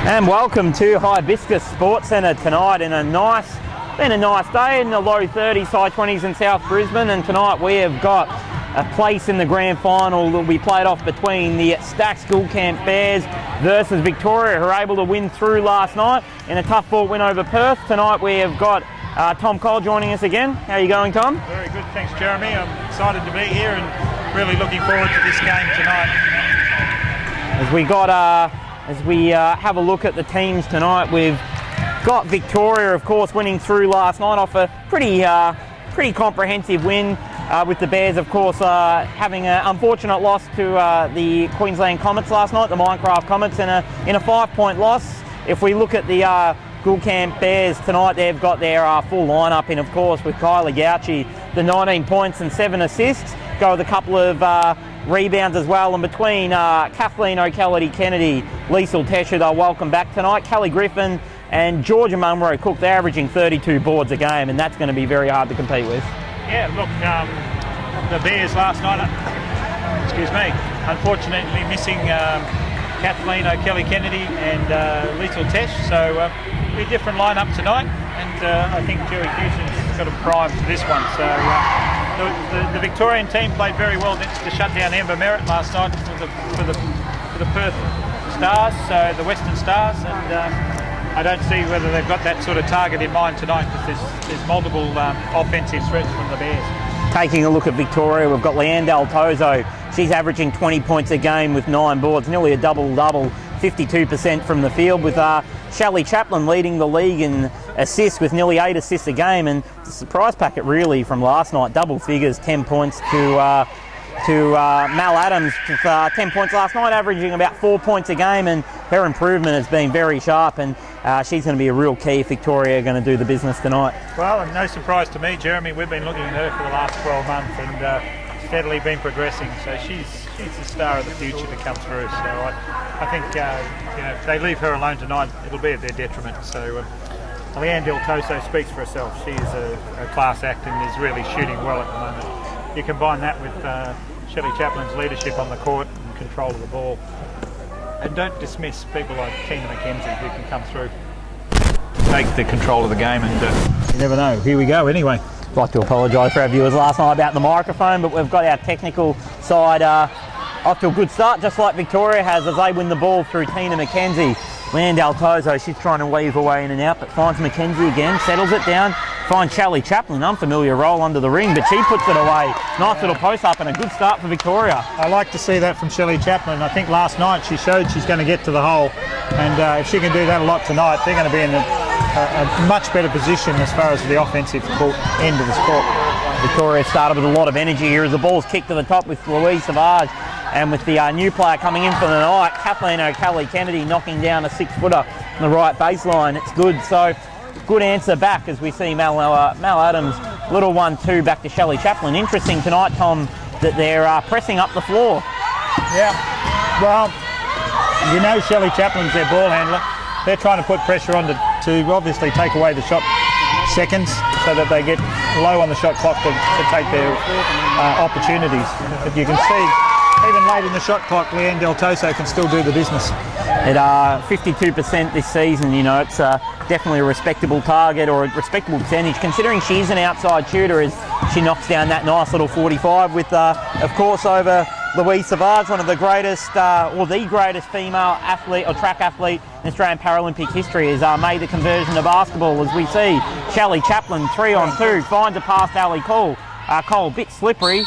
And welcome to Hibiscus Sports Centre tonight in been a nice day in the low 30s, high 20s in South Brisbane, and tonight we have got a place in the grand final that will be played off between the Stack School Camp Bears versus Victoria, who were able to win through last night in a tough fought win over Perth. Tonight we have got Tom Cole joining us again. How are you going, Tom? Very good, thanks Jeremy. I'm excited to be here and really looking forward to this game tonight. As we have a look at the teams tonight, we've got Victoria, of course, winning through last night off a pretty comprehensive win, with the Bears, of course, having an unfortunate loss to the Queensland Comets last night, the Minecraft Comets, in a 5-point loss. If we look at the School Camp Bears tonight, they've got their full lineup in, of course, with Kylie Gauchi, the 19 points and 7 assists. Go with a couple of rebounds as well, and between Kathleen O'Callaghan-Kennedy, Liesl Tesher, they're welcome back tonight. Kelly Griffin and Georgia Munro Cook, they're averaging 32 boards a game, and that's going to be very hard to compete with. Yeah, look, the Bears last night, unfortunately missing Kathleen O'Callaghan-Kennedy and Liesl Tesh, so a different lineup tonight, and I think Jerry Houston's got a prime for this one. So the Victorian team played very well to shut down Amber Merritt last night for the Perth Stars, so the Western Stars, and I don't see whether they've got that sort of target in mind tonight, because there's multiple offensive threats from the Bears. Taking a look at Victoria, we've got Leanne Del Tozo. She's averaging 20 points a game with 9 boards, nearly a double-double, 52% from the field, with Shelley Chaplin leading the league in assists with nearly 8 assists a game, and the surprise packet really from last night, double figures, 10 points to Mal Adams with 10 points last night, averaging about 4 points a game, and her improvement has been very sharp, and she's going to be a real key if Victoria are going to do the business tonight. Well, and no surprise to me, Jeremy, we've been looking at her for the last 12 months and steadily been progressing, so she's the star of the future to come through. So I think if they leave her alone tonight, it'll be at their detriment. So Leanne Del Toso speaks for herself. She is a class act and is really shooting well at the moment. You combine that with Shelley Chaplin's leadership on the court and control of the ball. And don't dismiss people like Tina McKenzie, who can come through, take the control of the game, and you never know. Here we go anyway. I'd like to apologise for our viewers last night about the microphone, but we've got our technical side off to a good start, just like Victoria has, as they win the ball through Tina McKenzie. Leanne Del Tozo, she's trying to weave her way in and out, but finds McKenzie again, settles it down, finds Shelley Chaplin, unfamiliar role under the ring, but she puts it away. Nice little post-up and a good start for Victoria. I like to see that from Shelley Chaplin. I think last night she showed she's going to get to the hole, and if she can do that a lot tonight, they're going to be in a much better position as far as the offensive end of the sport. Victoria started with a lot of energy here as the ball's kicked to the top with Louise Savage. And with the new player coming in for the night, Kathleen O'Callaghan-Kennedy knocking down a 6-footer on the right baseline. It's good. So good answer back as we see Mal Adams, little 1-2 back to Shelley Chaplin. Interesting tonight, Tom, that they're pressing up the floor. Yeah, well, Shelley Chaplin's their ball handler. They're trying to put pressure on to obviously take away the shot seconds so that they get low on the shot clock to take their opportunities. But you can see, even late in the shot clock, Leanne Del Toso can still do the business. At 52% this season, it's definitely a respectable target, or a respectable percentage, considering she's an outside shooter, as she knocks down that nice little 45 with, of course, over Louise Savage, one of the greatest, or the greatest female athlete or track athlete in Australian Paralympic history, has made the conversion to basketball, as we see Shelley Chaplin 3-on-2, finds a pass to Ali Cole. Cole, bit slippery.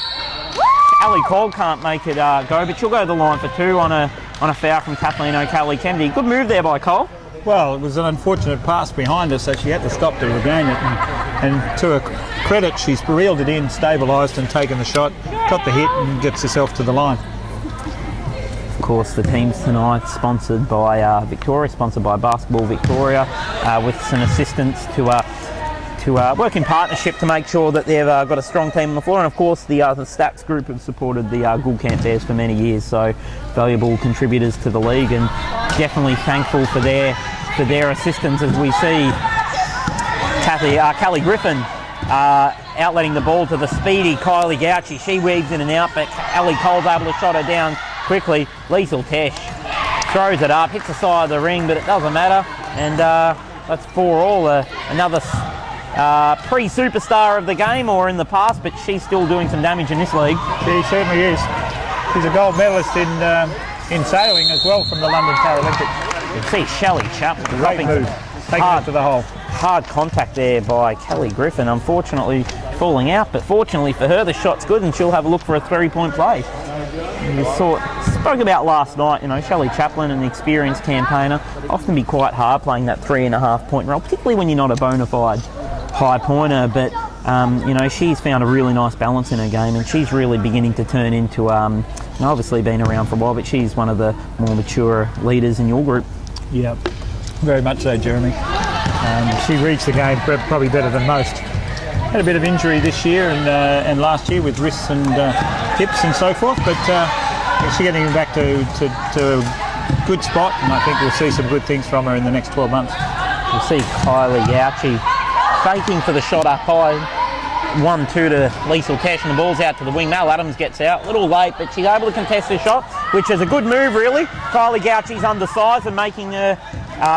Ali Cole can't make it go, but she'll go to the line for 2 on a foul from Kathleen O'Callaghan-Kennedy. Good move there by Cole. Well, it was an unfortunate pass behind her, so she had to stop to regain it. And to her credit, she's reeled it in, stabilised and taken the shot, got the hit and gets herself to the line. Of course, the teams tonight sponsored by Victoria, sponsored by Basketball Victoria, with some assistance to work in partnership to make sure that they've got a strong team on the floor. And of course, the Stats group have supported the School Camp Bears for many years, so valuable contributors to the league, and definitely thankful for their assistance, as we see Kelly Griffin outletting the ball to the speedy Kylie Gauchi. She weaves in and out, but Ali Cole's able to shot her down quickly. Liesl Tesh throws it up, hits the side of the ring, but it doesn't matter. And that's 4-all. Another pre-superstar of the game, or in the past, but she's still doing some damage in this league. She certainly is. She's a gold medalist in sailing as well from the London Paralympics. You can see Shelley Chaplin dropping move, taking it to the hole. Hard contact there by Kelly Griffin, unfortunately falling out, but fortunately for her the shot's good and she'll have a look for a 3-point play. You spoke about last night, you know, Shelley Chaplin, an experienced campaigner, often be quite hard playing that 3.5 point role, particularly when you're not a bona fide high pointer, but you know, she's found a really nice balance in her game and she's really beginning to turn into, you know, obviously been around for a while, but she's one of the more mature leaders in your group. Yeah, very much so, Jeremy. She reads the game probably better than most. Had a bit of injury this year and last year with wrists and hips and so forth, but she's getting back to a good spot, and I think we'll see some good things from her in the next 12 months. We'll see Kylie Gauchi faking for the shot up high. 1-2 to Liesl Tesh, and the ball's out to the wing. Mel Adams gets out, a little late, but she's able to contest the shot, which is a good move really. Kylie Gauchi's undersized and making her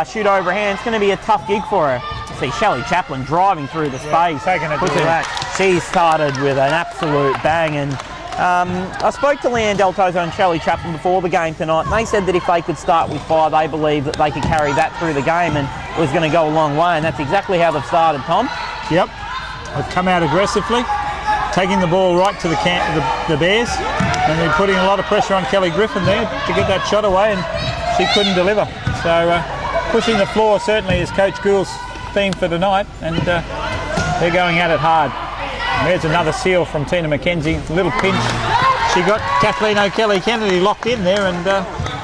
shoot over hand. It's going to be a tough gig for her. See Shelley Chaplin driving through the space. Taking it back. She started with an absolute bang, and I spoke to Leanne Del Toso and Shelley Chaplin before the game tonight, and they said that if they could start with 5, they believe that they could carry that through the game and it was going to go a long way, and that's exactly how they've started, Tom. Yep. They've come out aggressively, taking the ball right to the Bears, and they're putting a lot of pressure on Kelly Griffin there to get that shot away, and she couldn't deliver. So pushing the floor certainly is Coach Gould's theme for tonight, and they're going at it hard. And there's another seal from Tina McKenzie, a little pinch. She got Kathleen O'Kelly-Kennedy locked in there, and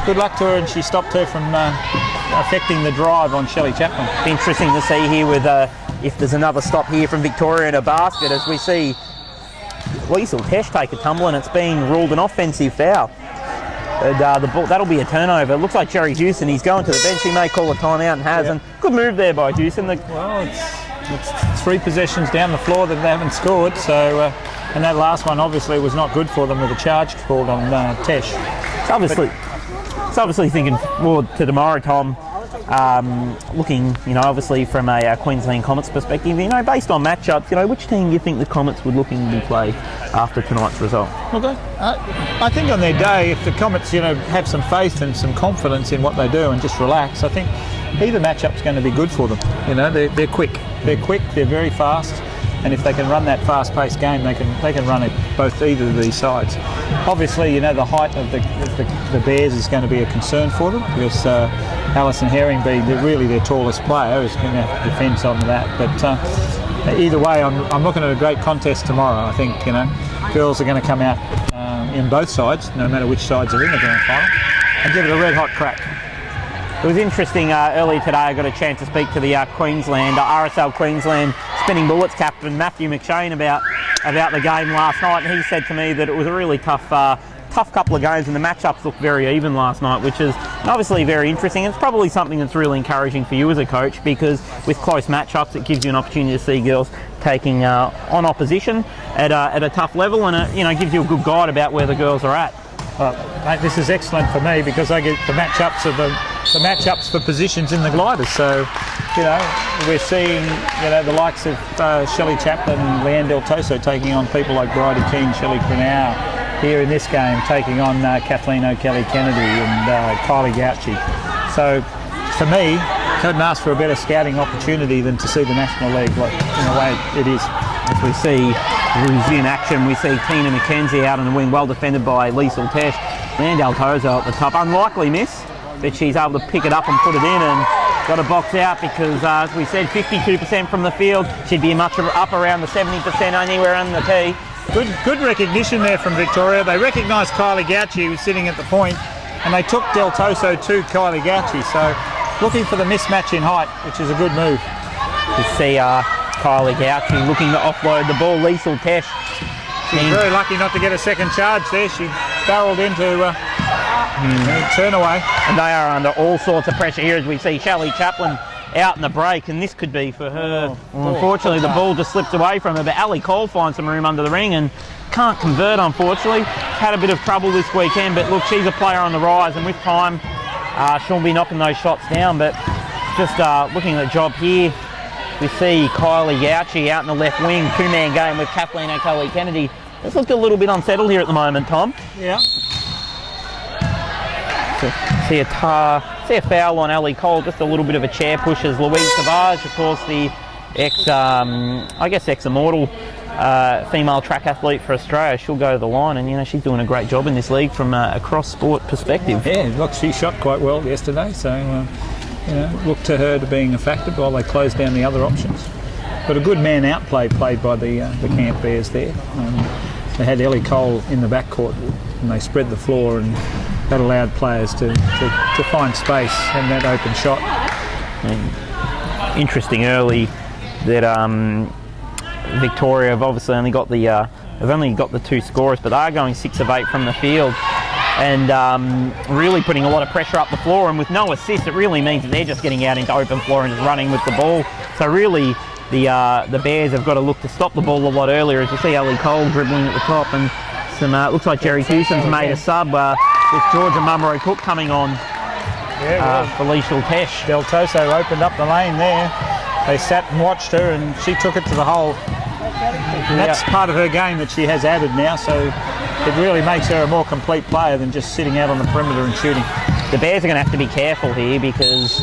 good luck to her, and she stopped her from affecting the drive on Shelley Chaplin. Interesting to see here with if there's another stop here from Victoria in a basket, as we see Liesl Tesh take a tumble, and it's being ruled an offensive foul. And the ball, that'll be a turnover. It looks like Jerry Hewson, he's going to the bench. He may call a timeout and has. Yep. And good move there by Hewson. Well, it's 3 possessions down the floor that they haven't scored. So, and that last one obviously was not good for them with a charge called on Tesh. It's obviously thinking forward to tomorrow, Tom. Looking, you know, obviously from a Queensland Comets perspective, you know, based on matchups, you know, which team do you think the Comets would looking to play after tonight's result? Okay. I think on their day, if the Comets, you know, have some faith and some confidence in what they do and just relax, I think either matchup's going to be good for them. You know, they're quick. They're quick. They're very fast. And if they can run that fast-paced game, they can run it both either of these sides. Obviously, you know, the height of the Bears is going to be a concern for them because Alison Herring, being really their tallest player, is going to have to defend some of that. But either way, I'm looking at a great contest tomorrow. I think, you know, girls are going to come out in both sides, no matter which sides are in the grand final, and give it a red-hot crack. It was interesting, earlier today I got a chance to speak to the Queensland, RSL Queensland Spinning Bullets captain Matthew McShane about the game last night, and he said to me that it was a really tough couple of games and the matchups looked very even last night, which is obviously very interesting. It's probably something that's really encouraging for you as a coach, because with close matchups it gives you an opportunity to see girls taking on opposition at a tough level, and it, you know, gives you a good guide about where the girls are at. Mate, this is excellent for me because I get the matchups of the matchups for positions in the gliders. So, you know, we're seeing, you know, the likes of Shelley Chaplin and Leanne Del Toso taking on people like Bridie Keane, Shelley Crenau here in this game, taking on Kathleen O'Kelly-Kennedy and Kylie Gauchi. So, for me, couldn't ask for a better scouting opportunity than to see the National League like, in the way it is. As we see in action, we see Tina McKenzie out on the wing, well defended by Liesl Tesh. Leanne Del Toso at the top, unlikely miss, but she's able to pick it up and put it in and got a box out because, as we said, 52% from the field. She'd be much up around the 70%, anywhere on the tee. Good recognition there from Victoria. They recognised Kylie Gauchi, who's sitting at the point, and they took Del Toso to Kylie Gauchi. So looking for the mismatch in height, which is a good move. You see Kylie Gauchi looking to offload the ball. Liesl Tesh. She's very lucky not to get a second charge there. She barreled into turn away. And they are under all sorts of pressure here as we see Shelley Chaplin out in the break, and this could be for her. Unfortunately, the ball just slipped away from her, but Ali Cole finds some room under the ring and can't convert, unfortunately. Had a bit of trouble this weekend, but look, she's a player on the rise, and with time, she'll be knocking those shots down. But just looking at the job here, we see Kylie Gauchi out in the left wing, two-man game with Kathleen O'Kelly-Kennedy. It's looked a little bit unsettled here at the moment, Tom. Yeah. So, see a foul on Ali Cole, just a little bit of a chair push as Louise Savage, of course, the ex-immortal female track athlete for Australia. She'll go to the line, and she's doing a great job in this league from a cross-sport perspective. Yeah, look, she shot quite well yesterday, so look to her to being a factor while they close down the other options. But a good man outplay played by the Camp Bears there. They had Ellie Cole in the backcourt, and they spread the floor, and that allowed players to find space and that open shot. And interesting early that Victoria have obviously only got the two scorers, but they are going 6 of 8 from the field, and really putting a lot of pressure up the floor. And with no assist, it really means that they're just getting out into open floor and just running with the ball. So really, the Bears have got to look to stop the ball a lot earlier. As you see, Ali Cole dribbling at the top, and some looks like Jerry Hewson's made a sub with Georgia Mummerow-Cook coming on. Felicia Tesh. Del Toso opened up the lane there. They sat and watched her, and she took it to the hole. And that's part of her game that she has added now, so it really makes her a more complete player than just sitting out on the perimeter and shooting. The Bears are going to have to be careful here, because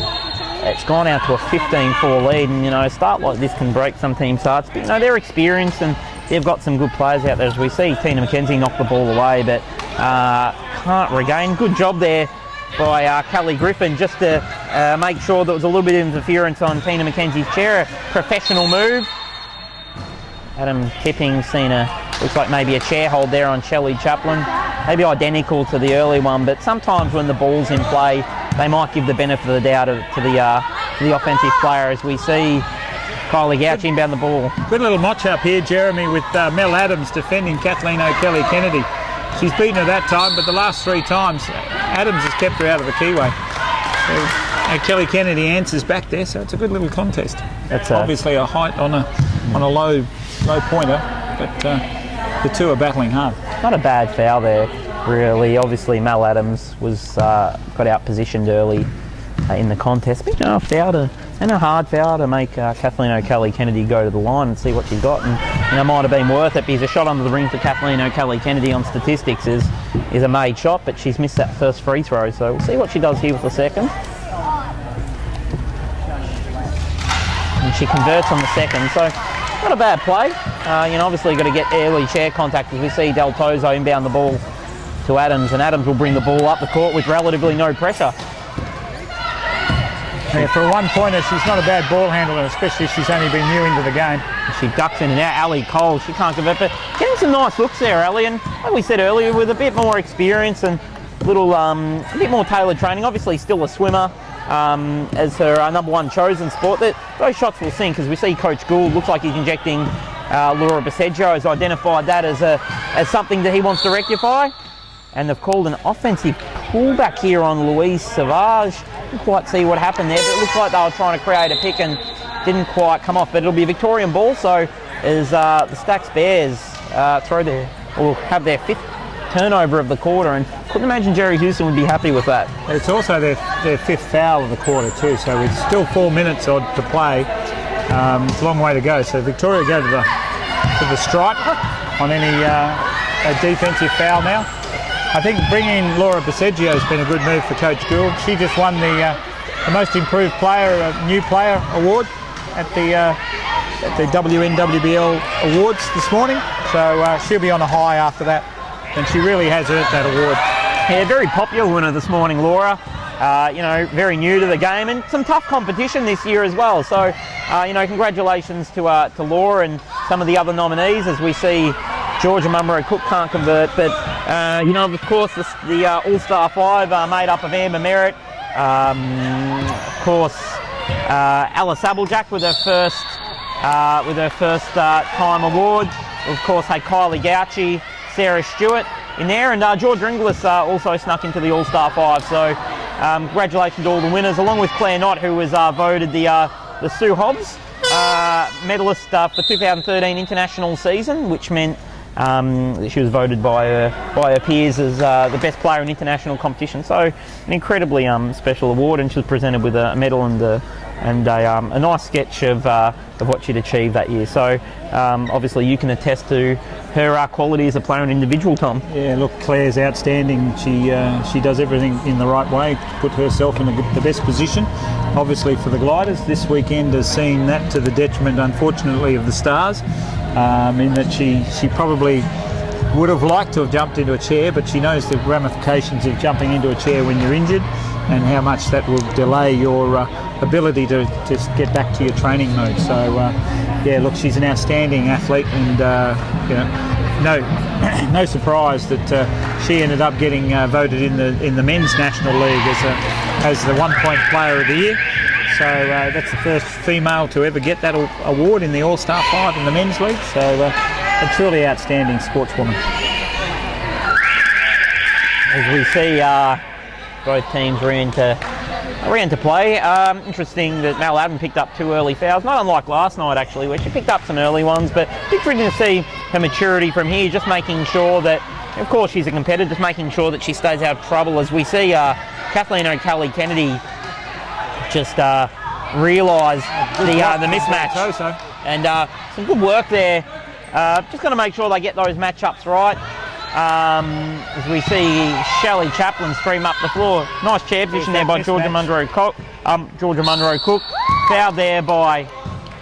it's gone out to a 15-4 lead, and a start like this can break some team starts. But they're experienced, and they've got some good players out there. As we see, Tina McKenzie knocked the ball away, but can't regain. Good job there by Kelly Griffin, just to make sure there was a little bit of interference on Tina McKenzie's chair. A professional move. Adam Tipping seen looks like maybe a chair hold there on Shelley Chaplin. Maybe identical to the early one, but sometimes when the ball's in play, they might give the benefit of the doubt to the offensive player, as we see Kylie Gauchi inbound the ball. Good little notch up here, Jeremy, with Mel Adams defending Kathleen O'Kelly-Kennedy. She's beaten her that time, but the last 3 times, Adams has kept her out of the keyway. So O'Kelly-Kennedy answers back there, so it's a good little contest. That's obviously a height on a low pointer, but the two are battling hard. Not a bad foul there, really. Obviously, Mel Adams was got out positioned early in the contest, but a foul and a hard foul to make Kathleen O'Kelly-Kennedy go to the line and see what she's got, and it might have been worth it, because a shot under the ring for Kathleen O'Kelly-Kennedy on statistics is a made shot, but she's missed that first free throw, so we'll see what she does here with the second. And she converts on the second, so not a bad play. Obviously got to get early chair contact, as we see Del Toso inbound the ball to Adams, and Adams will bring the ball up the court with relatively no pressure. Yeah, for a one-pointer, she's not a bad ball handler, especially if she's only been new into the game. She ducks in and out. Ali Cole, she can't convert, but getting some nice looks there, Ali. And like we said earlier, with a bit more experience and a bit more tailored training, obviously still a swimmer as her #1 chosen sport, that those shots will sink, as we see Coach Gould looks like he's injecting Laura Baseggio, has identified that as something that he wants to rectify. And they've called an offensive pullback here on Louise Savage. Didn't quite see what happened there, but it looked like they were trying to create a pick and didn't quite come off. But it'll be a Victorian ball, so as the Stags Bears will have their 5th turnover of the quarter, and couldn't imagine Jerry Hewson would be happy with that. It's also their 5th foul of the quarter too, so it's still 4 minutes odd to play. It's a long way to go. So Victoria go to the stripe on any defensive foul now. I think bringing Laura Baseggio has been a good move for Coach Gould. She just won the Most Improved Player, New Player award at the WNWBL awards this morning. So she'll be on a high after that, and she really has earned that award. Yeah, very popular winner this morning, Laura. Very new to the game, and some tough competition this year as well. So, congratulations to Laura and some of the other nominees, as we see Georgia Mummerow-Cook can't convert, but of course the All-Star 5 are made up of Amber Merritt, of course Alice Applejack with her first time award, of course Kylie Gauchi, Sarah Stewart in there, and Georgia Inglis also snuck into the All-Star 5. So congratulations to all the winners, along with Claire Knott, who was voted the Sue Hobbs medalist for 2013 international season, which meant She was voted by her peers as the best player in international competition. So an incredibly special award, and she was presented with a medal and a nice sketch of what she'd achieved that year. So obviously you can attest to her quality as a player and individual, Tom. Yeah, look, Claire's outstanding. She does everything in the right way to put herself in the best position. Obviously for the gliders, this weekend has seen that to the detriment, unfortunately, of the Stars, in that she probably would have liked to have jumped into a chair, but she knows the ramifications of jumping into a chair when you're injured and how much that will delay your ability to get back to your training mode. So yeah, look, she's an outstanding athlete, and no surprise that she ended up getting voted in the men's national league as the 1 point player of the year. So that's the first female to ever get that award in the All-Star 5 in the men's league. So a truly outstanding sportswoman. As we see, both teams ran to play. Interesting that Mal Adam picked up 2 early fouls, not unlike last night actually, where she picked up some early ones, but interesting to see her maturity from here, just making sure that, of course she's a competitor, just making sure that she stays out of trouble. As we see Kathleen O'Kelly-Kennedy just realise the mismatch, and some good work there. Just going to make sure they get those matchups right. As we see Shelley Chaplin stream up the floor. Nice chair position there by Georgia Munro Cook. Fouled there by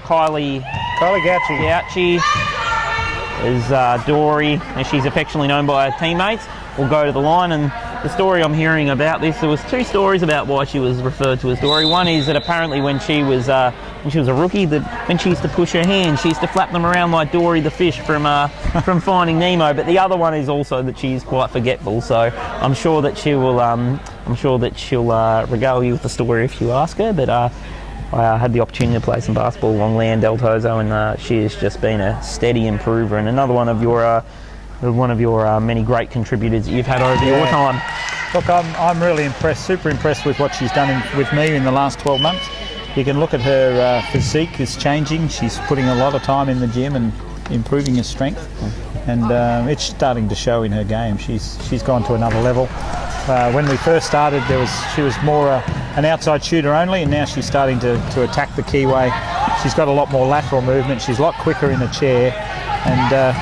Kylie Gauci. As Dory, as she's affectionately known by her teammates, will go to the line. And the story I'm hearing about this, there was 2 stories about why she was referred to as Dory. One is that apparently when she was a rookie, that when she used to push her hands, she used to flap them around like Dory the fish from Finding Nemo. But the other one is also that she is quite forgetful. So I'm sure that she will regale you with the story if you ask her. But I had the opportunity to play some basketball along Leanne Del Tozo, and she has just been a steady improver and another one of your many great contributors that you've had over your time. Look, I'm really impressed, super impressed with what she's done with me in the last 12 months. You can look at her physique is changing. She's putting a lot of time in the gym and improving her strength, and it's starting to show in her game. She's gone to another level. When we first started, she was more an outside shooter only, and now she's starting to attack the keyway. She's got a lot more lateral movement. She's a lot quicker in a chair, and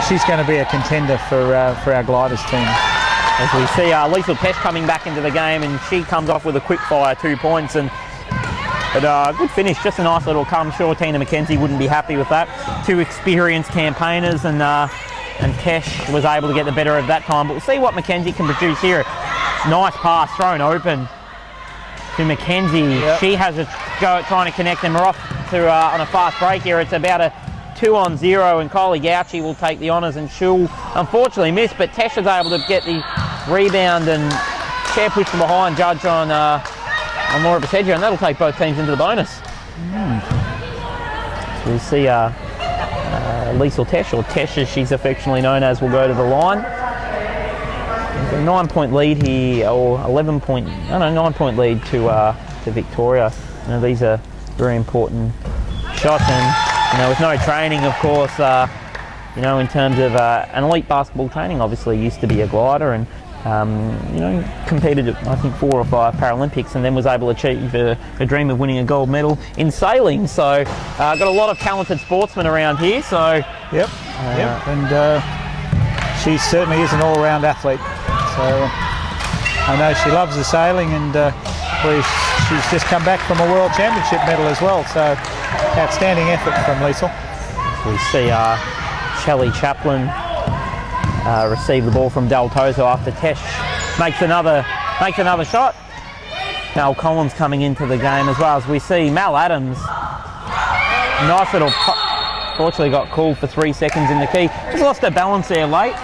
she's going to be a contender for our gliders team. As we see Lisa Tesh coming back into the game, and she comes off with a quick fire 2 points, but good finish, just a nice little come. Sure, Tina McKenzie wouldn't be happy with that. 2 experienced campaigners, and Tesh was able to get the better of that time. But we'll see what McKenzie can produce here. Nice pass thrown open to McKenzie. Yep. She has a go at trying to connect them. We're off to on a fast break here. It's about a 2-on-0, and Kylie Gauci will take the honours, and she'll unfortunately miss, but Tesh is able to get the rebound and chair push from behind, judge on Laura Beseggio, and that'll take both teams into the bonus. So we'll see Liesl Tesh, or Tesh as she's affectionately known as, will go to the line. There's a 9-point lead here, or 9-point lead to Victoria. These are very important shots, and with no training, of course, in terms of an elite basketball training, obviously used to be a glider, and competed at I think 4 or 5 Paralympics, and then was able to achieve a dream of winning a gold medal in sailing. So got a lot of talented sportsmen around here. So yep, and she certainly is an all-round athlete. So I know she loves the sailing, and she's just come back from a World Championship medal as well. So outstanding effort from Liesl. We see Shelley Chaplin receive the ball from Del Tozo after Tesh makes another shot. Mel Collins coming into the game as well, as we see Mal Adams. Nice little pop. Fortunately got called for 3 seconds in the key. Just lost her balance there late.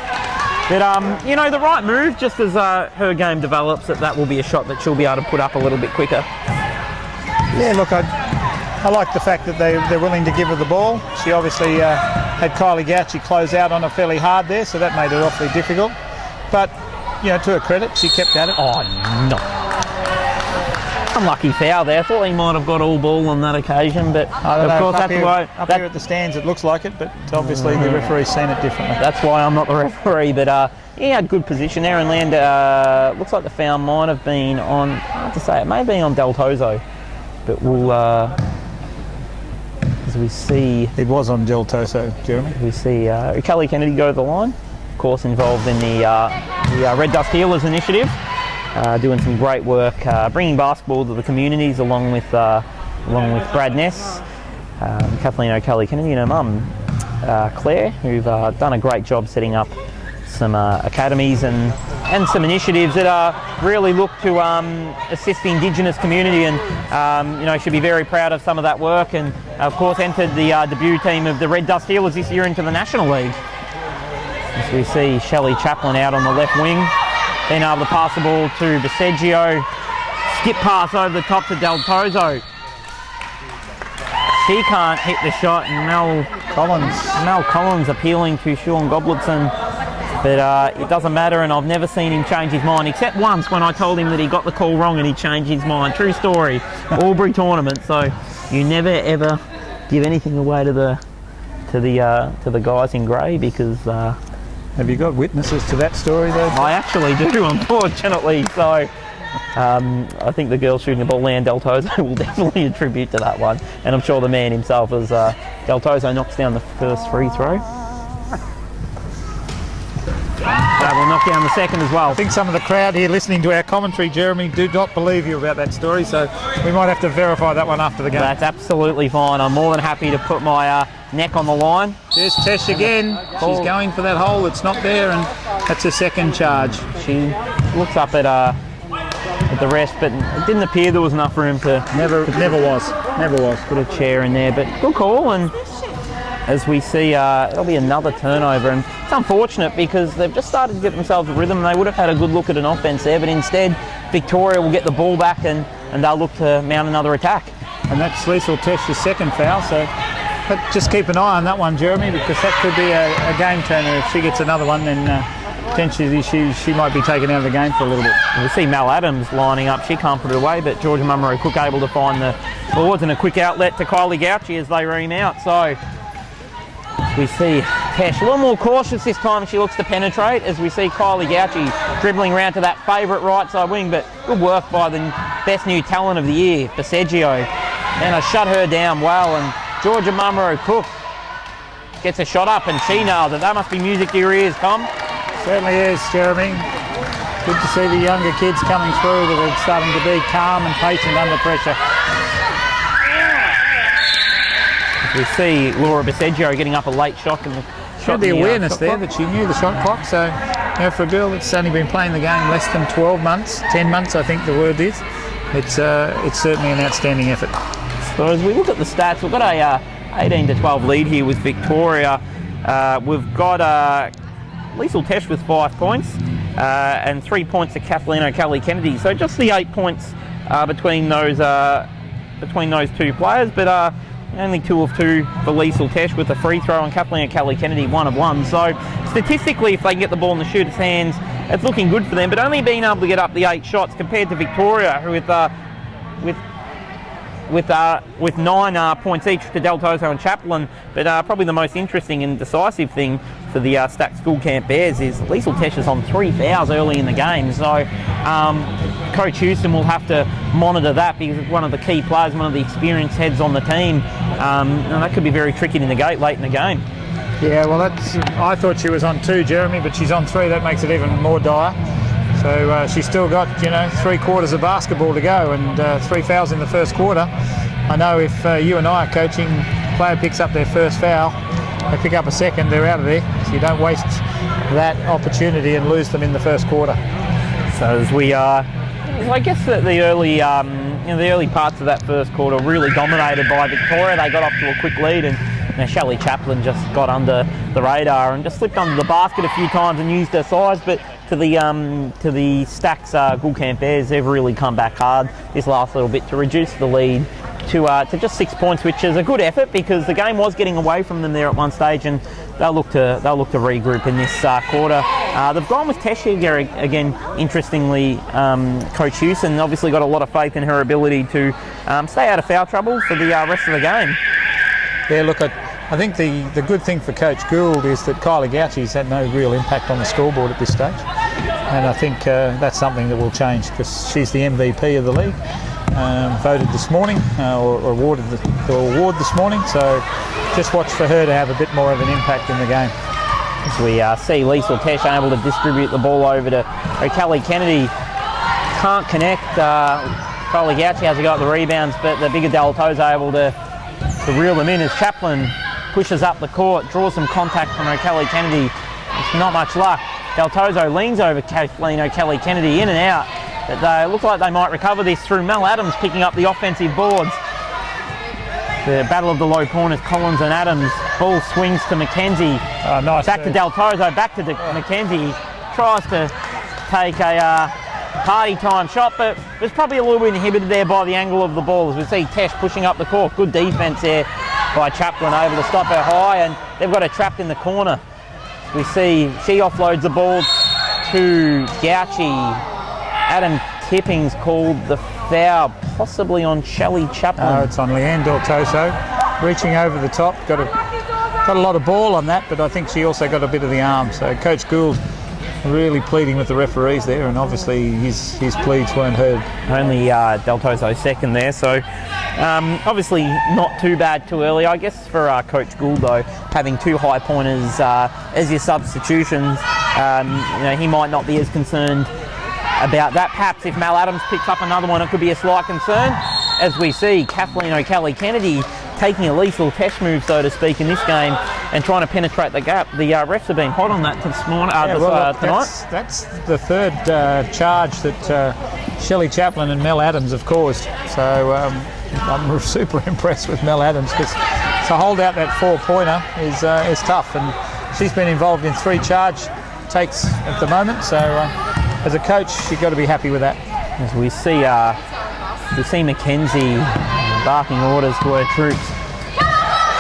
But the right move, just as her game develops, that will be a shot that she'll be able to put up a little bit quicker. Yeah, look, I like the fact that they're willing to give her the ball. She obviously had Kylie Gauci close out on her fairly hard there, so that made it awfully difficult. But, to her credit, she kept at it. Oh, no. unlucky foul there. I thought he might have got all ball on that occasion, but of course that's why up here at the stands it looks like it, but obviously the referee's seen it differently. That's why I'm not the referee, but he had good position there, and looks like the foul might have been on, hard to say, it may have been on Del Tozo, but we'll, as we see... It was on Del Tozo, Jeremy. We see Kelly Kennedy go to the line, of course involved in the Red Dust Healers initiative, doing some great work, bringing basketball to the communities along with Brad Ness, Kathleen O'Kelly Kennedy and her mum, Claire, who've done a great job setting up some academies and some initiatives that really look to assist the Indigenous community, and should be very proud of some of that work, and of course entered the debut team of the Red Dust Healers this year into the National League. As we see Shelley Chaplin out on the left wing, being able to pass the ball to Baseggio, skip pass over the top to Del Tozo. She can't hit the shot, and Mel Collins appealing to Sean Gobletson, but it doesn't matter, and I've never seen him change his mind, except once when I told him that he got the call wrong and he changed his mind. True story. Albury tournament, so you never ever give anything away to the guys in grey, because have you got witnesses to that story though? I actually do, unfortunately. So I think the girl shooting the ball, Leanne Del Tozo, will definitely attribute to that one, and I'm sure the man himself, as Del Tozo knocks down the first free throw. That will knock down the second as well. I think some of the crowd here listening to our commentary, Jeremy, do not believe you about that story, so we might have to verify that one after the game. That's absolutely fine. I'm more than happy to put my neck on the line. There's Tesh again. She's going for that hole. It's not there, and that's her second charge. She looks up at the rest, but it didn't appear there was enough room to... Never was. Put a chair in there, but good call, and as we see, it'll be another turnover, and it's unfortunate because they've just started to get themselves a rhythm, and they would have had a good look at an offence there, but instead Victoria will get the ball back and they'll look to mount another attack. And that's Liesl Tesh's second foul, so but just keep an eye on that one, Jeremy, because that could be a game turner. If she gets another one, then potentially she might be taken out of the game for a little bit. We see Mel Adams lining up. She can't put it away, but Georgia Mummerow Cook able to find the boards and a quick outlet to Kylie Gauchi as they ream out. So we see Tesh a little more cautious this time. She looks to penetrate, as we see Kylie Gauchi dribbling around to that favourite right side wing, but good work by the best new talent of the year, Baseggio. And I shut her down well, and Georgia Mummerow Cook gets a shot up, and she nailed it. That must be music to your ears, Tom. Certainly is, Jeremy. Good to see the younger kids coming through that are starting to be calm and patient under pressure. We see Laura Baseggio getting up a late shot, and She had the awareness there that she knew the shot clock, so for a girl that's only been playing the game less than 12 months, 10 months I think the word is, it's certainly an outstanding effort. So as we look at the stats, we've got a 18-12 lead here with Victoria. We've got Liesl Tesh with 5 points and 3 points to Kathleen O'Kelly Kennedy. So just the 8 points between those two players, but only 2 of 2 for Liesl Tesh with a free throw, and Kathleen O'Kelly Kennedy 1 of 1. So statistically, if they can get the ball in the shooter's hands, it's looking good for them. But only being able to get up the 8 shots compared to Victoria, who with 9 points each to Del Tozo and Chaplin. But probably the most interesting and decisive thing for the Stack School Camp Bears is Liesl Tesh is on 3 fouls early in the game. So Coach Houston will have to monitor that, because it's one of the key players, one of the experienced heads on the team. And that could be very tricky to negate late in the game. Yeah, well, I thought she was on 2, Jeremy, but she's on 3. That makes it even more dire. So she's still got, 3 quarters of basketball to go, and 3 fouls in the first quarter. I know if you and I are coaching, player picks up their first foul, they pick up a second, they're out of there. So you don't waste that opportunity and lose them in the first quarter. So as we I guess that the early parts of that first quarter really dominated by Victoria. They got off to a quick lead, and Shelley Chaplin just got under the radar and just slipped under the basket a few times and used her size. But to the Stacks School Camp Bears, they've really come back hard this last little bit to reduce the lead to just 6 points, which is a good effort, because the game was getting away from them there at one stage, and they'll look to regroup in this quarter. They've gone with Teshia again, interestingly, Coach Houston obviously got a lot of faith in her ability to stay out of foul trouble for the rest of the game. Yeah, look, I think the good thing for Coach Gould is that Kylie Gauchi's had no real impact on the scoreboard at this stage. And I think that's something that will change, because she's the MVP of the league, voted this morning, or awarded the award this morning. So just watch for her to have a bit more of an impact in the game. As we see Liesl Tesh able to distribute the ball over to O'Kelly Kennedy. Can't connect. Kylie Gauchi hasn't got the rebounds, but the bigger Dalto's able to reel them in as Chaplin pushes up the court, draws some contact from O'Kelly Kennedy. It's not much luck. Daltozo leans over Kathleen O'Kelly Kennedy, in and out. But they look like they might recover this through Mel Adams picking up the offensive boards. The battle of the low corners, Collins and Adams. Ball swings to McKenzie. Nice. Back to Daltozo, back to McKenzie. Tries to take a party time shot, but was probably a little bit inhibited there by the angle of the ball. As we see Tesh pushing up the court. Good defence there by Chaplin, able to stop her high, and they've got her trapped in the corner. We see she offloads the ball to Gauchi. Adam Tipping's called the foul, possibly on Shelley Chaplin. It's on Leanne Daltozo, reaching over the top. Got a lot of ball on that, but I think she also got a bit of the arm. So Coach Gould really pleading with the referees there, and obviously his pleads weren't heard. Only Daltozo second there, so obviously not too bad too early. I guess for Coach Gould though, having two high pointers as your substitutions, he might not be as concerned about that. Perhaps if Mel Adams picks up another one, it could be a slight concern. As we see Kathleen O'Kelly Kennedy taking a lethal test move, so to speak, in this game and trying to penetrate the gap. The refs have been hot on that this morning, tonight. That's the third charge that Shelley Chaplin and Mel Adams have caused. So I'm super impressed with Mel Adams, because to hold out that 4-pointer is tough, and she's been involved in 3 charge takes at the moment. So as a coach, you've got to be happy with that. As we see Mackenzie barking orders to her troops.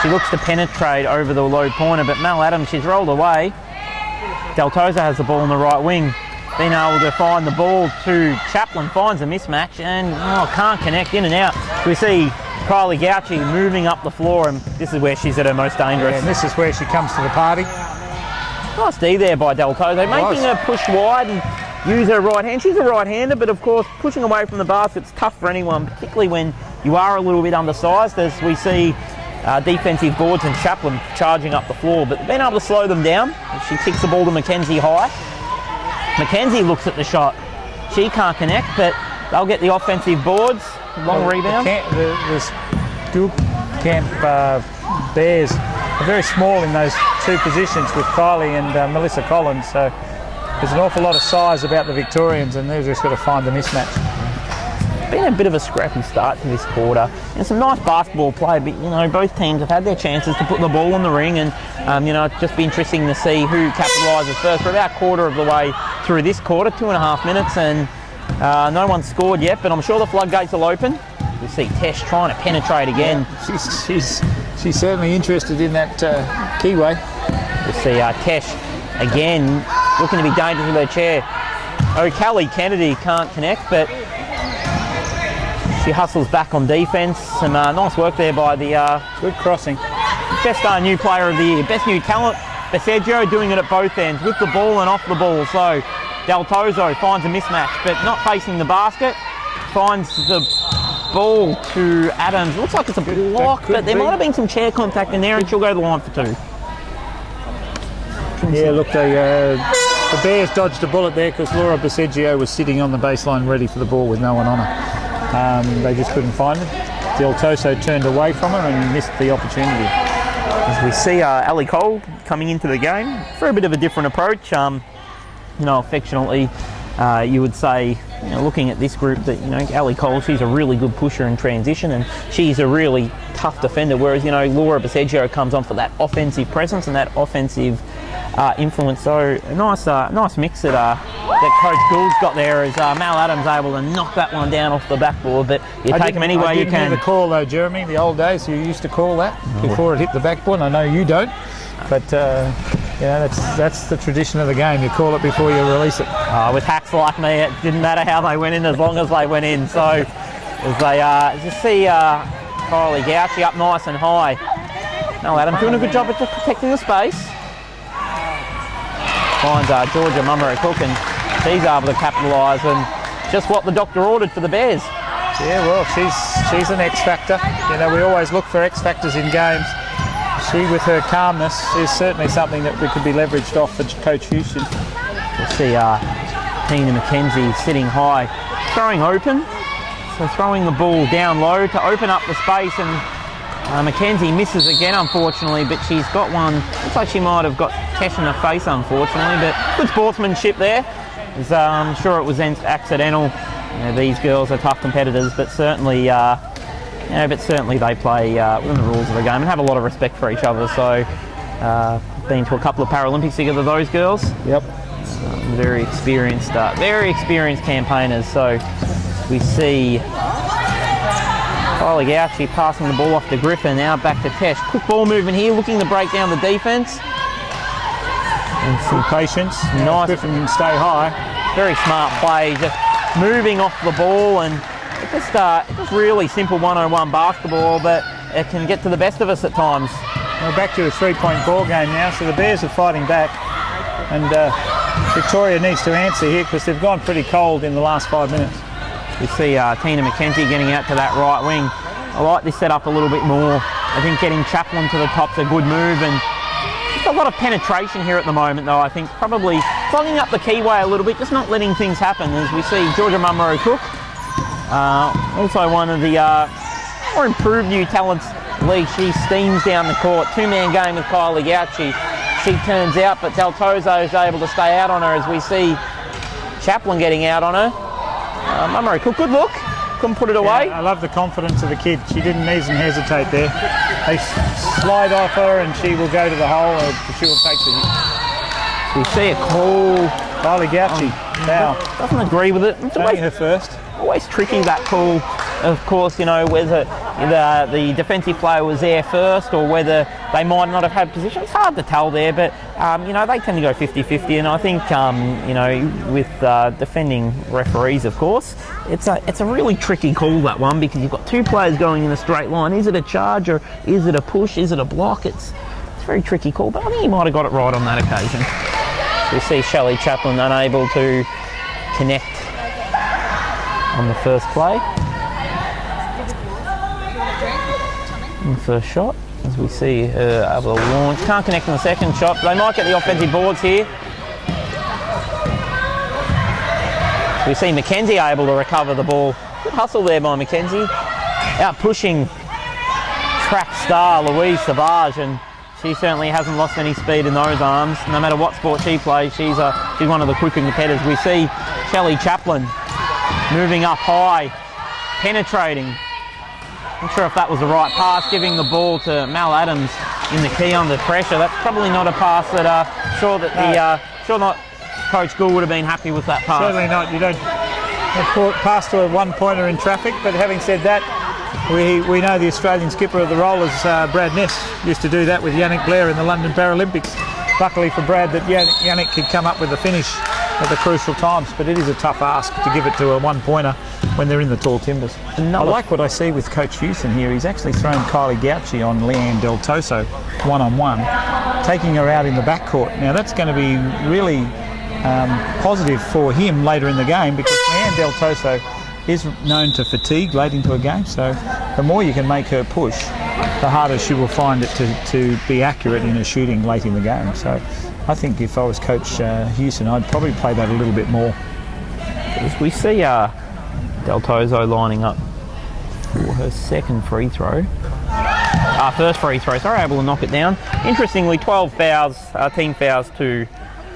She looks to penetrate over the low pointer, but Mel Adams, she's rolled away. Daltozo has the ball in the right wing. Being able to find the ball to Chaplin, finds a mismatch and can't connect, in and out. We see Kylie Gauchi moving up the floor, and this is where she's at her most dangerous. Yeah, and this is where she comes to the party. Nice D there by Daltozo, making her push wide and use her right hand. She's a right-hander, but of course pushing away from the basket's tough for anyone, particularly when you are a little bit undersized, as we see defensive boards and Chaplin charging up the floor, but being able to slow them down. She kicks the ball to Mackenzie high. Mackenzie looks at the shot. She can't connect, but they'll get the offensive boards. Long rebound. The School Camp Bears are very small in those 2 positions with Kylie and Melissa Collins, so there's an awful lot of size about the Victorians, and they've just got to find the mismatch. Been a bit of a scrappy start to this quarter, and some nice basketball play, but both teams have had their chances to put the ball in the ring, and it'll just be interesting to see who capitalises first. We're about a quarter of the way through this quarter, 2.5 minutes, and no one's scored yet, but I'm sure the floodgates will open. We see Tesh trying to penetrate again. Yeah, she's certainly interested in that keyway. We see Tesh again looking to be dangerous with her chair. O'Kelly Kennedy can't connect, but she hustles back on defence. Some nice work there by the good crossing. Best new player of the year, best new talent. Baseggio doing it at both ends, with the ball and off the ball. So Daltozo finds a mismatch, but not facing the basket. Finds the ball to Adams. Looks like it's a block, but there might have been some chair contact in there, and she'll go to the line for 2. Yeah, look, the Bears dodged a bullet there, because Laura Baseggio was sitting on the baseline ready for the ball with no one on her. They just couldn't find it. Daltozo turned away from her and missed the opportunity. As we see Ali Cole coming into the game for a bit of a different approach. Affectionately, you would say, looking at this group, that Ali Cole, she's a really good pusher in transition, and she's a really tough defender. Whereas Laura Baseggio comes on for that offensive presence and that offensive influence. So a nice mix that Coach Gould's got there, as Mal Adams able to knock that one down off the backboard. But you take them any way you can. I didn't hear the call though, Jeremy. The old days you used to call that before it hit the backboard. I know you don't, but that's the tradition of the game. You call it before you release it. With hacks like me, it didn't matter how they went in as long as they went in. So as they just see Kylie Gouchy up nice and high. Now Adam doing a good job of just protecting the space. Finds Georgia Mummery-Cook, and she's able to capitalise on just what the doctor ordered for the Bears. Yeah, well, she's an X factor. You know, we always look for X factors in games. She, with her calmness, is certainly something that we could be leveraged off for Coach Houston. We'll see Tina McKenzie sitting high, throwing open. So throwing the ball down low to open up the space, and McKenzie misses again, unfortunately, but she's got one. Looks like she might have got Tesh in the face, unfortunately, but good sportsmanship there. I'm sure it was accidental. You know, these girls are tough competitors, but certainly, they play within the rules of the game and have a lot of respect for each other. So, been to a couple of Paralympics together, those girls. Yep. Very experienced campaigners. So, we see Kylie Gouchy passing the ball off to Griffin. Now back to Tesh. Quick ball movement here, looking to break down the defence. And some patience. Nice. Griffin can stay high. Very smart play, just moving off the ball, and it's just really simple one-on-one basketball, but it can get to the best of us at times. We're back to a 3-point ball game now, so the Bears are fighting back, and Victoria needs to answer here because they've gone pretty cold in the last 5 minutes. We see Tina McKenzie getting out to that right wing. I like this setup a little bit more. I think getting Chaplin to the top's a good move, and just a lot of penetration here at the moment, though. I think probably clogging up the keyway a little bit, just not letting things happen, as we see Georgia Mummery-Cook, also one of the more improved new talents league. She steams down the court. Two-man game with Kylie Gouchy. She turns out, but Del Tozo is able to stay out on her, as we see Chaplin getting out on her. Mummery-Cook, good look. Couldn't put it away. Yeah, I love the confidence of the kid. She didn't even hesitate there. They slide off her and she will go to the hole, or she will take the hit. We see a call. Kylie Gouchy now Doesn't agree with it. It's taking her first. Always tricky, that call. Of course, you know, whether the defensive player was there first or whether they might not have had position. It's hard to tell there, but, you know, they tend to go 50-50. And I think, you know, with defending referees, of course, it's a really tricky call, that one, because you've got two players going in a straight line. Is it a charge or is it a push? Is it a block? It's a very tricky call, but I think he might have got it right on that occasion. We see Shelley Chaplin unable to connect on the first play. On the first shot, as we see her able to launch. Can't connect on the second shot. They might get the offensive boards here. We see McKenzie able to recover the ball. Good hustle there by McKenzie. Out pushing track star Louise Savage, and she certainly hasn't lost any speed in those arms. No matter what sport she plays, she's one of the quicker competitors. We see Shelley Chaplin moving up high, penetrating. Not sure if that was the right pass, giving the ball to Mal Adams in the key under pressure. That's probably not a pass that sure not Coach Gould would have been happy with that pass. Certainly not. You don't pass to a one-pointer in traffic, but having said that, we know the Australian skipper of the Rollers, Brad Ness, used to do that with Yannick Blair in the London Paralympics. Luckily for Brad that Yannick could come up with the finish at the crucial times, but it is a tough ask to give it to a one-pointer when they're in the tall timbers. I like what I see with Coach Houston here. He's actually thrown Kylie Gouchy on Leanne Del Toso one-on-one, taking her out in the backcourt. Now that's going to be really positive for him later in the game, because Leanne Del Toso is known to fatigue late into a game, so the more you can make her push, the harder she will find it to be accurate in her shooting late in the game. So I think if I was Coach Houston, I'd probably play that a little bit more. As we see Del Toso lining up for her second free throw. First free throw, sorry, able to knock it down. Interestingly, 12 fouls, team fouls to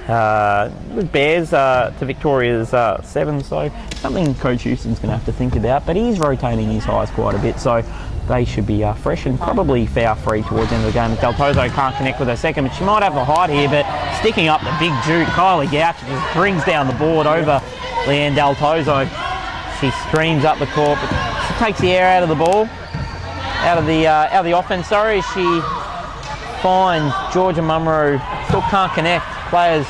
Bears to Victoria's 7, so something Coach Houston's going to have to think about, but he's rotating his highs quite a bit, so they should be fresh and probably foul free towards the end of the game. Del Toso can't connect with her second, but she might have the height here, but sticking up the big juke, Kylie Gouchy just brings down the board over Leanne Del Toso. She streams up the court, but she takes the air out of the ball, out of the offense. Sorry, she finds Georgia Munro still can't connect. Players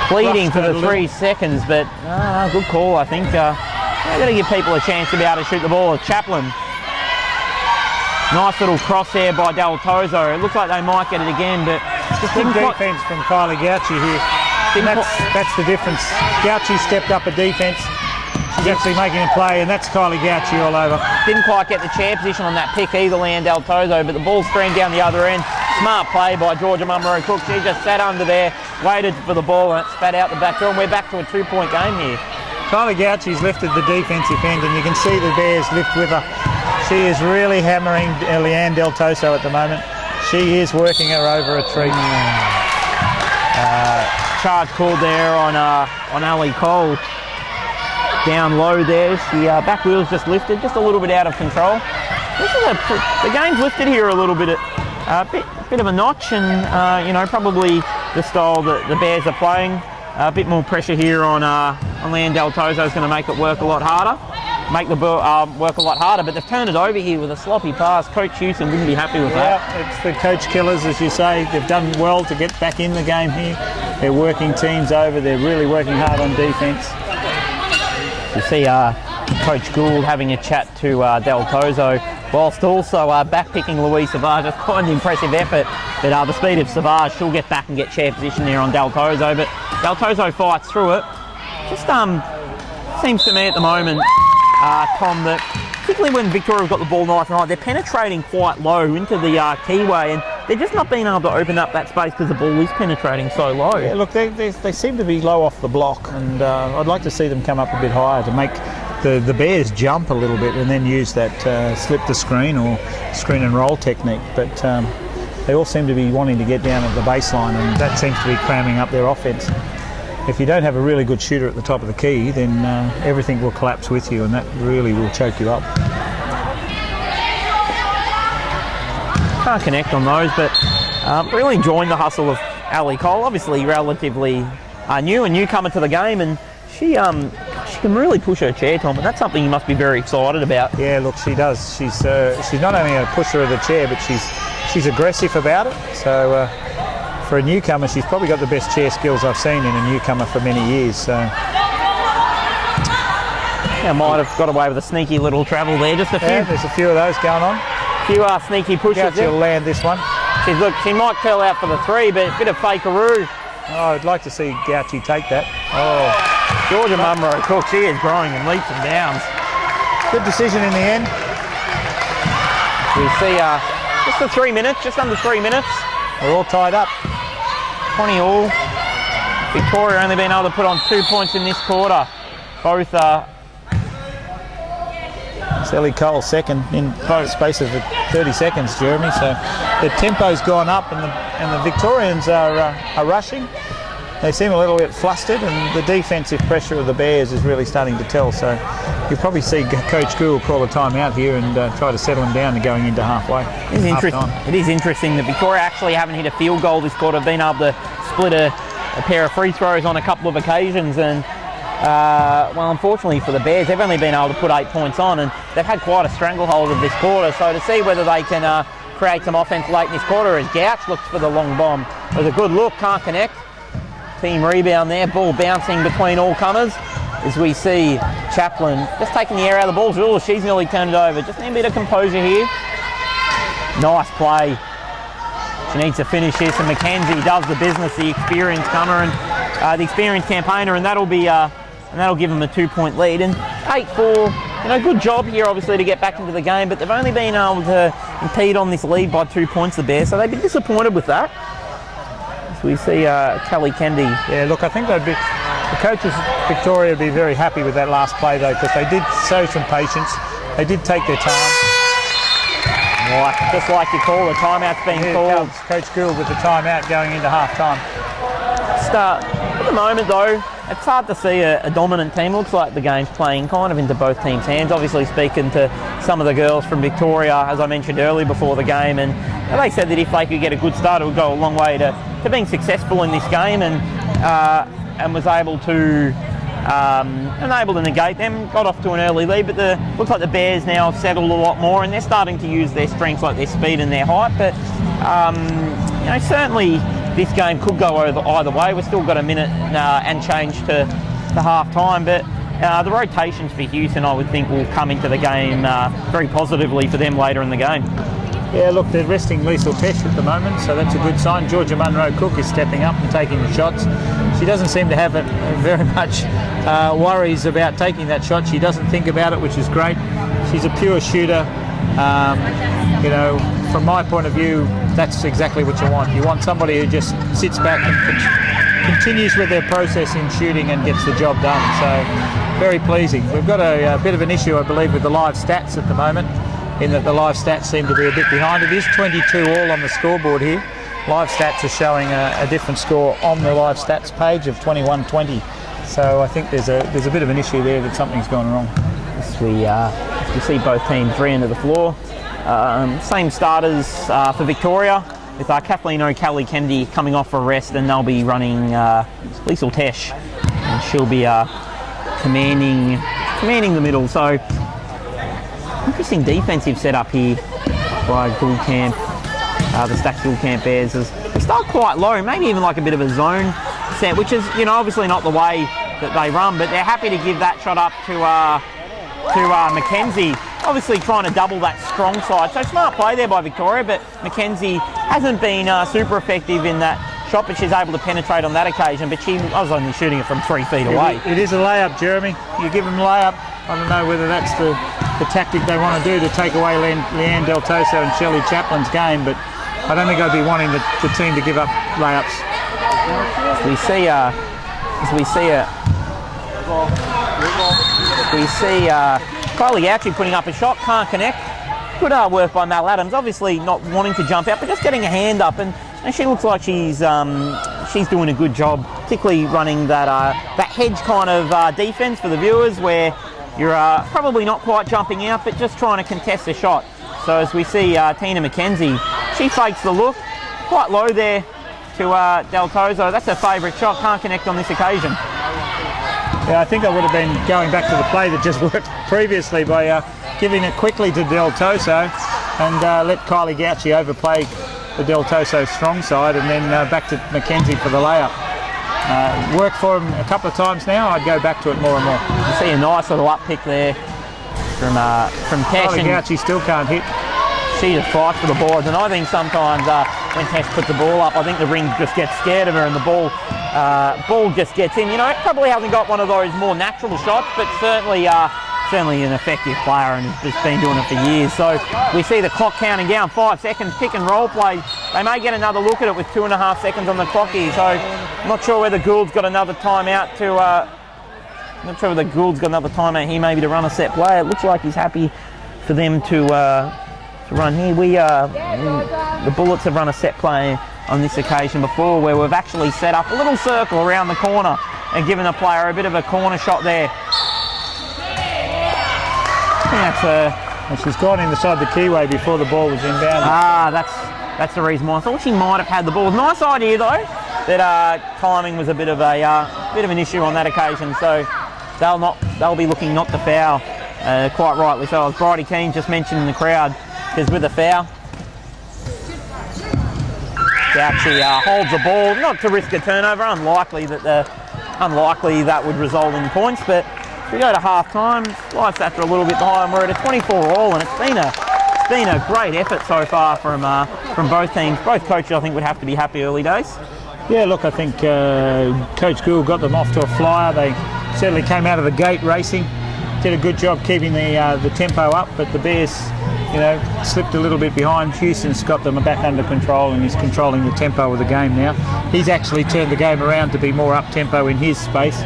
pleading for the 3 seconds, but good call, I think. They've got to give people a chance to be able to shoot the ball. Chaplin. Nice little cross there by Del Tozo. It looks like they might get it again, but just Good defence from Kylie Gauchi here. And that's the difference. Gauchi stepped up a defence. She's actually making a play, and that's Kylie Gauchi all over. Didn't quite get the chair position on that pick either, Leanne Del Tozo, but the ball streamed down the other end. Smart play by Georgia Munro Cook. She just sat under there, waited for the ball, and it spat out the back door, and we're back to a 2-point game here. Kylie Gauchi's lifted the defensive end, and you can see the Bears lift with her. She is really hammering Leanne Del Toso at the moment. She is working her over a treat. Charge called there on Ali Cole. Down low there. She back wheels just lifted, just a little bit out of control. This is the game's lifted here a little bit, bit of a notch, and probably the style that the Bears are playing. A bit more pressure here on Leanne Del Tozo is going to make it work a lot harder. Work a lot harder, but they've turned it over here with a sloppy pass. Coach Houston wouldn't be happy with that. Yeah, it's the coach killers, as you say. They've done well to get back in the game here. They're working teams over. They're really working hard on defence. You see Coach Gould having a chat to Del Tozo, whilst also back-picking Louise Savage. It's quite an impressive effort, but the speed of Savage, she'll get back and get chair position there on Del Tozo, but Del Tozo fights through it. Just seems to me at the moment, Tom, that particularly when Victoria have got the ball nice and right, they're penetrating quite low into the keyway, and they're just not being able to open up that space because the ball is penetrating so low. Yeah, look, they seem to be low off the block, and I'd like to see them come up a bit higher to make the Bears jump a little bit and then use that slip the screen or screen and roll technique. But they all seem to be wanting to get down at the baseline, and that seems to be cramming up their offence. If you don't have a really good shooter at the top of the key, then everything will collapse with you, and that really will choke you up. Can't connect on those, but really enjoying the hustle of Ali Cole. Obviously relatively a newcomer to the game, and she can really push her chair, Tom, and that's something you must be very excited about. Yeah, look, she does. She's not only a pusher of the chair, but she's aggressive about it. So for a newcomer, she's probably got the best chair skills I've seen in a newcomer for many years. So yeah, might have got away with a sneaky little travel there. Just a few. Yeah, there's a few of those going on. A few sneaky pushes. She'll land this one. She might curl out for the 3, but a bit of fakeroo. Oh, I'd like to see Gauchi take that. Oh, Georgia Munro Cook, she is growing in leaps and bounds. Good decision in the end. We see just under 3 minutes. We're all tied up. 20 all. Victoria only been able to put on 2 points in this quarter. Both Sally Cole second in the space of 30 seconds, Jeremy. So the tempo's gone up, and the Victorians are rushing. They seem a little bit flustered, and the defensive pressure of the Bears is really starting to tell. So you'll probably see Coach Gould call a timeout here and try to settle them down and going into halfway. It is interesting that Victoria actually haven't hit a field goal this quarter. Been able to split a pair of free throws on a couple of occasions, and unfortunately for the Bears, they've only been able to put 8 points on, and they've had quite a stranglehold of this quarter. So to see whether they can create some offense late in this quarter, as Gouch looks for the long bomb. It was a good look, can't connect. Team rebound there, ball bouncing between all comers, as we see Chaplin just taking the air out of the ball. Oh, she's nearly turned it over. Just need a bit of composure here. Nice play. She needs to finish this, and Mackenzie does the business, the experienced comer and the experienced campaigner, and that'll give them a 2-point lead. And 8-4, good job here obviously to get back into the game, but they've only been able to impede on this lead by 2 points, the Bears, so they've been disappointed with that. So we see Kelly Kendi. Yeah, look, I think the coaches Victoria would be very happy with that last play though, because they did show some patience. They did take their time. Right, just like you call, the timeout's being called. Coach Gould with the timeout going into half-time. At the moment though, it's hard to see a dominant team. Looks like the game's playing kind of into both teams' hands. Obviously speaking to some of the girls from Victoria, as I mentioned earlier before the game, and they said that if they could get a good start, it would go a long way to being successful in this game, and was able to unable to negate them. Got off to an early lead, but looks like the Bears now have settled a lot more, and they're starting to use their strengths like their speed and their height. But certainly this game could go either way. We've still got a minute and change to half time, but the rotations for Houston, I would think, will come into the game very positively for them later in the game. Yeah, look, they're resting Liesl Tesh at the moment, so that's a good sign. Georgia Munro-Cook is stepping up and taking the shots. She doesn't seem to have very much worries about taking that shot. She doesn't think about it, which is great. She's a pure shooter. From my point of view, that's exactly what you want. You want somebody who just sits back and continues with their process in shooting and gets the job done. So, very pleasing. We've got a bit of an issue, I believe, with the live stats at the moment, in that the live stats seem to be a bit behind. It is 22 all on the scoreboard here. Live stats are showing a different score on the live stats page of 21-20. So I think there's a bit of an issue there, that something's gone wrong. As we see both teams re-enter the floor. Same starters for Victoria, with Kathleen O'Kelly-Kennedy coming off for a rest, and they'll be running Liesl Tesh, and she'll be commanding the middle. So interesting defensive setup here by Gould Camp, the Stack Gould Camp Bears. They start quite low, maybe even like a bit of a zone set, which is obviously not the way that they run, but they're happy to give that shot up to Mackenzie. Obviously trying to double that strong side. So smart play there by Victoria, but Mackenzie hasn't been super effective in that shot, but she's able to penetrate on that occasion. But I was only shooting it from 3 feet away. It is a layup, Jeremy. You give them layup. I don't know whether that's the tactic they want to do to take away Leanne Del Toso and Shelley Chaplin's game, but I don't think I'd be wanting the team to give up layups. We see Kylie Gouchy putting up a shot, can't connect. Good work by Mel Adams, obviously not wanting to jump out, but just getting a hand up, and she looks like she's doing a good job, particularly running that hedge kind of defence for the viewers, where you're probably not quite jumping out, but just trying to contest a shot. So as we see Tina Mackenzie, she fakes the look, quite low there to Del Toso. That's her favourite shot, can't connect on this occasion. Yeah, I think I would have been going back to the play that just worked previously by giving it quickly to Del Toso and let Kylie Gouchy overplay the Del Toso strong side, and then back to Mackenzie for the layup. Worked for him a couple of times now. I'd go back to it more and more. You see a nice little up pick there from Tesh. Kylie Gouchy still can't hit. She just fights for the boards, and I think sometimes when Tesh puts the ball up, I think the ring just gets scared of her, and the ball just gets in. Probably hasn't got one of those more natural shots, but certainly an effective player, and has just been doing it for years. So we see the clock counting down, 5 seconds, pick and roll play. They may get another look at it with 2.5 seconds on the clock here. So I'm not sure whether Gould's got another timeout here, maybe to run a set play. It looks like he's happy for them to run here. The Bullets have run a set play on this occasion before, where we've actually set up a little circle around the corner and given the player a bit of a corner shot there. I think she's gone inside the keyway before the ball was inbound. That's the reason why. I thought she might have had the ball. Nice idea though, that timing was a bit of an issue on that occasion. So they'll be looking not to foul, quite rightly so. As Bridie Keane just mentioned in the crowd, because with a foul, Gouchy holds the ball, not to risk a turnover. Unlikely that would result in points, but we go to half time. Live stats are a little bit high, and we're at a 24 all, and it's been a great effort so far from both teams. Both coaches, I think, would have to be happy early days. Yeah, look, I think Coach Gould got them off to a flyer. They certainly came out of the gate racing, did a good job keeping the tempo up, but the Bears, slipped a little bit behind. Houston's got them back under control, and he's controlling the tempo of the game now. He's actually turned the game around to be more up-tempo in his space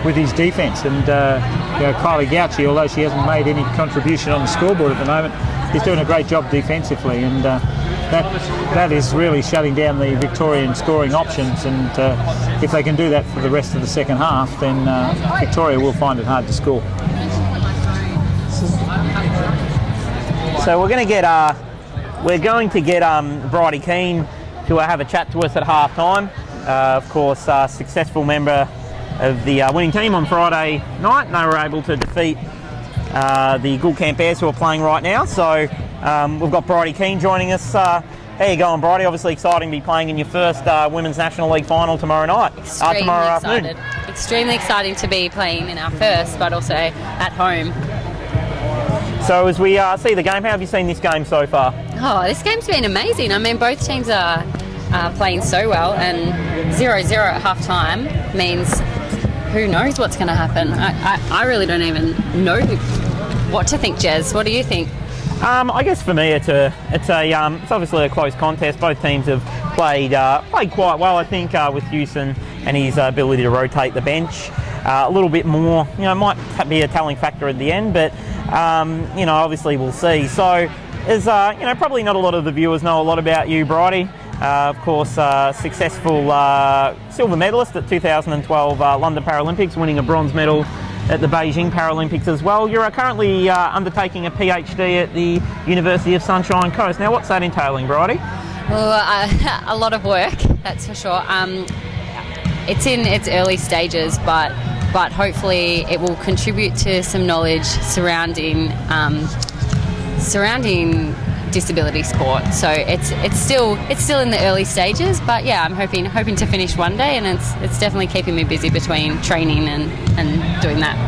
with his defence. And Kylie Gouchy, although she hasn't made any contribution on the scoreboard at the moment, is doing a great job defensively, and that is really shutting down the Victorian scoring options. And if they can do that for the rest of the second half, then Victoria will find it hard to score. So we're going to get Bridie Keane to have a chat to us at half time. Of course, successful member winning team on Friday night, and they were able to defeat the Gould Camp Bears, who are playing right now. So we've got Bridie Keane joining us. How you going, Bridie? Obviously exciting to be playing in your first Women's National League final tomorrow night. Tomorrow afternoon. Extremely exciting to be playing in our first, but also at home. So as we see the game, how have you seen this game so far? Oh, this game's been amazing. I mean, both teams are playing so well, and 0-0 at half time means who knows what's going to happen. I really don't even know what to think, Jez. What do you think? I guess for me, it's obviously a close contest. Both teams have played quite well, I think, with Houston and his ability to rotate the bench a little bit more. Might be a telling factor at the end, but obviously we'll see. So, as probably not a lot of the viewers know a lot about you, Bridie. Of course, successful silver medalist at 2012 London Paralympics, winning a bronze medal at the Beijing Paralympics as well. You're currently undertaking a PhD at the University of Sunshine Coast. Now, what's that entailing, Bridie? Well, a lot of work, that's for sure. It's in its early stages, but hopefully it will contribute to some knowledge surrounding disability sport. So it's still in the early stages, but yeah, I'm hoping to finish one day, and it's definitely keeping me busy between training and doing that.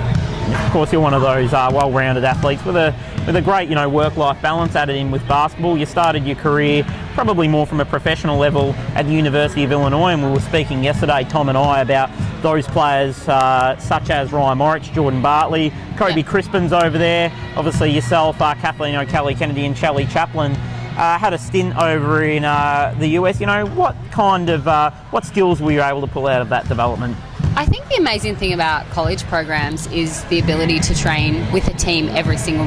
Of course, you're one of those well-rounded athletes with a great work-life balance added in with basketball. You started your career probably more from a professional level at the University of Illinois, and we were speaking yesterday, Tom and I, about those players such as Ryan Morich, Jordan Bartley, Kobe Crispin's over there, obviously yourself, Kathleen O'Kelly-Kennedy and Shelley Chaplin. Had a stint over in the US. What skills were you able to pull out of that development? I think the amazing thing about college programs is the ability to train with a team every single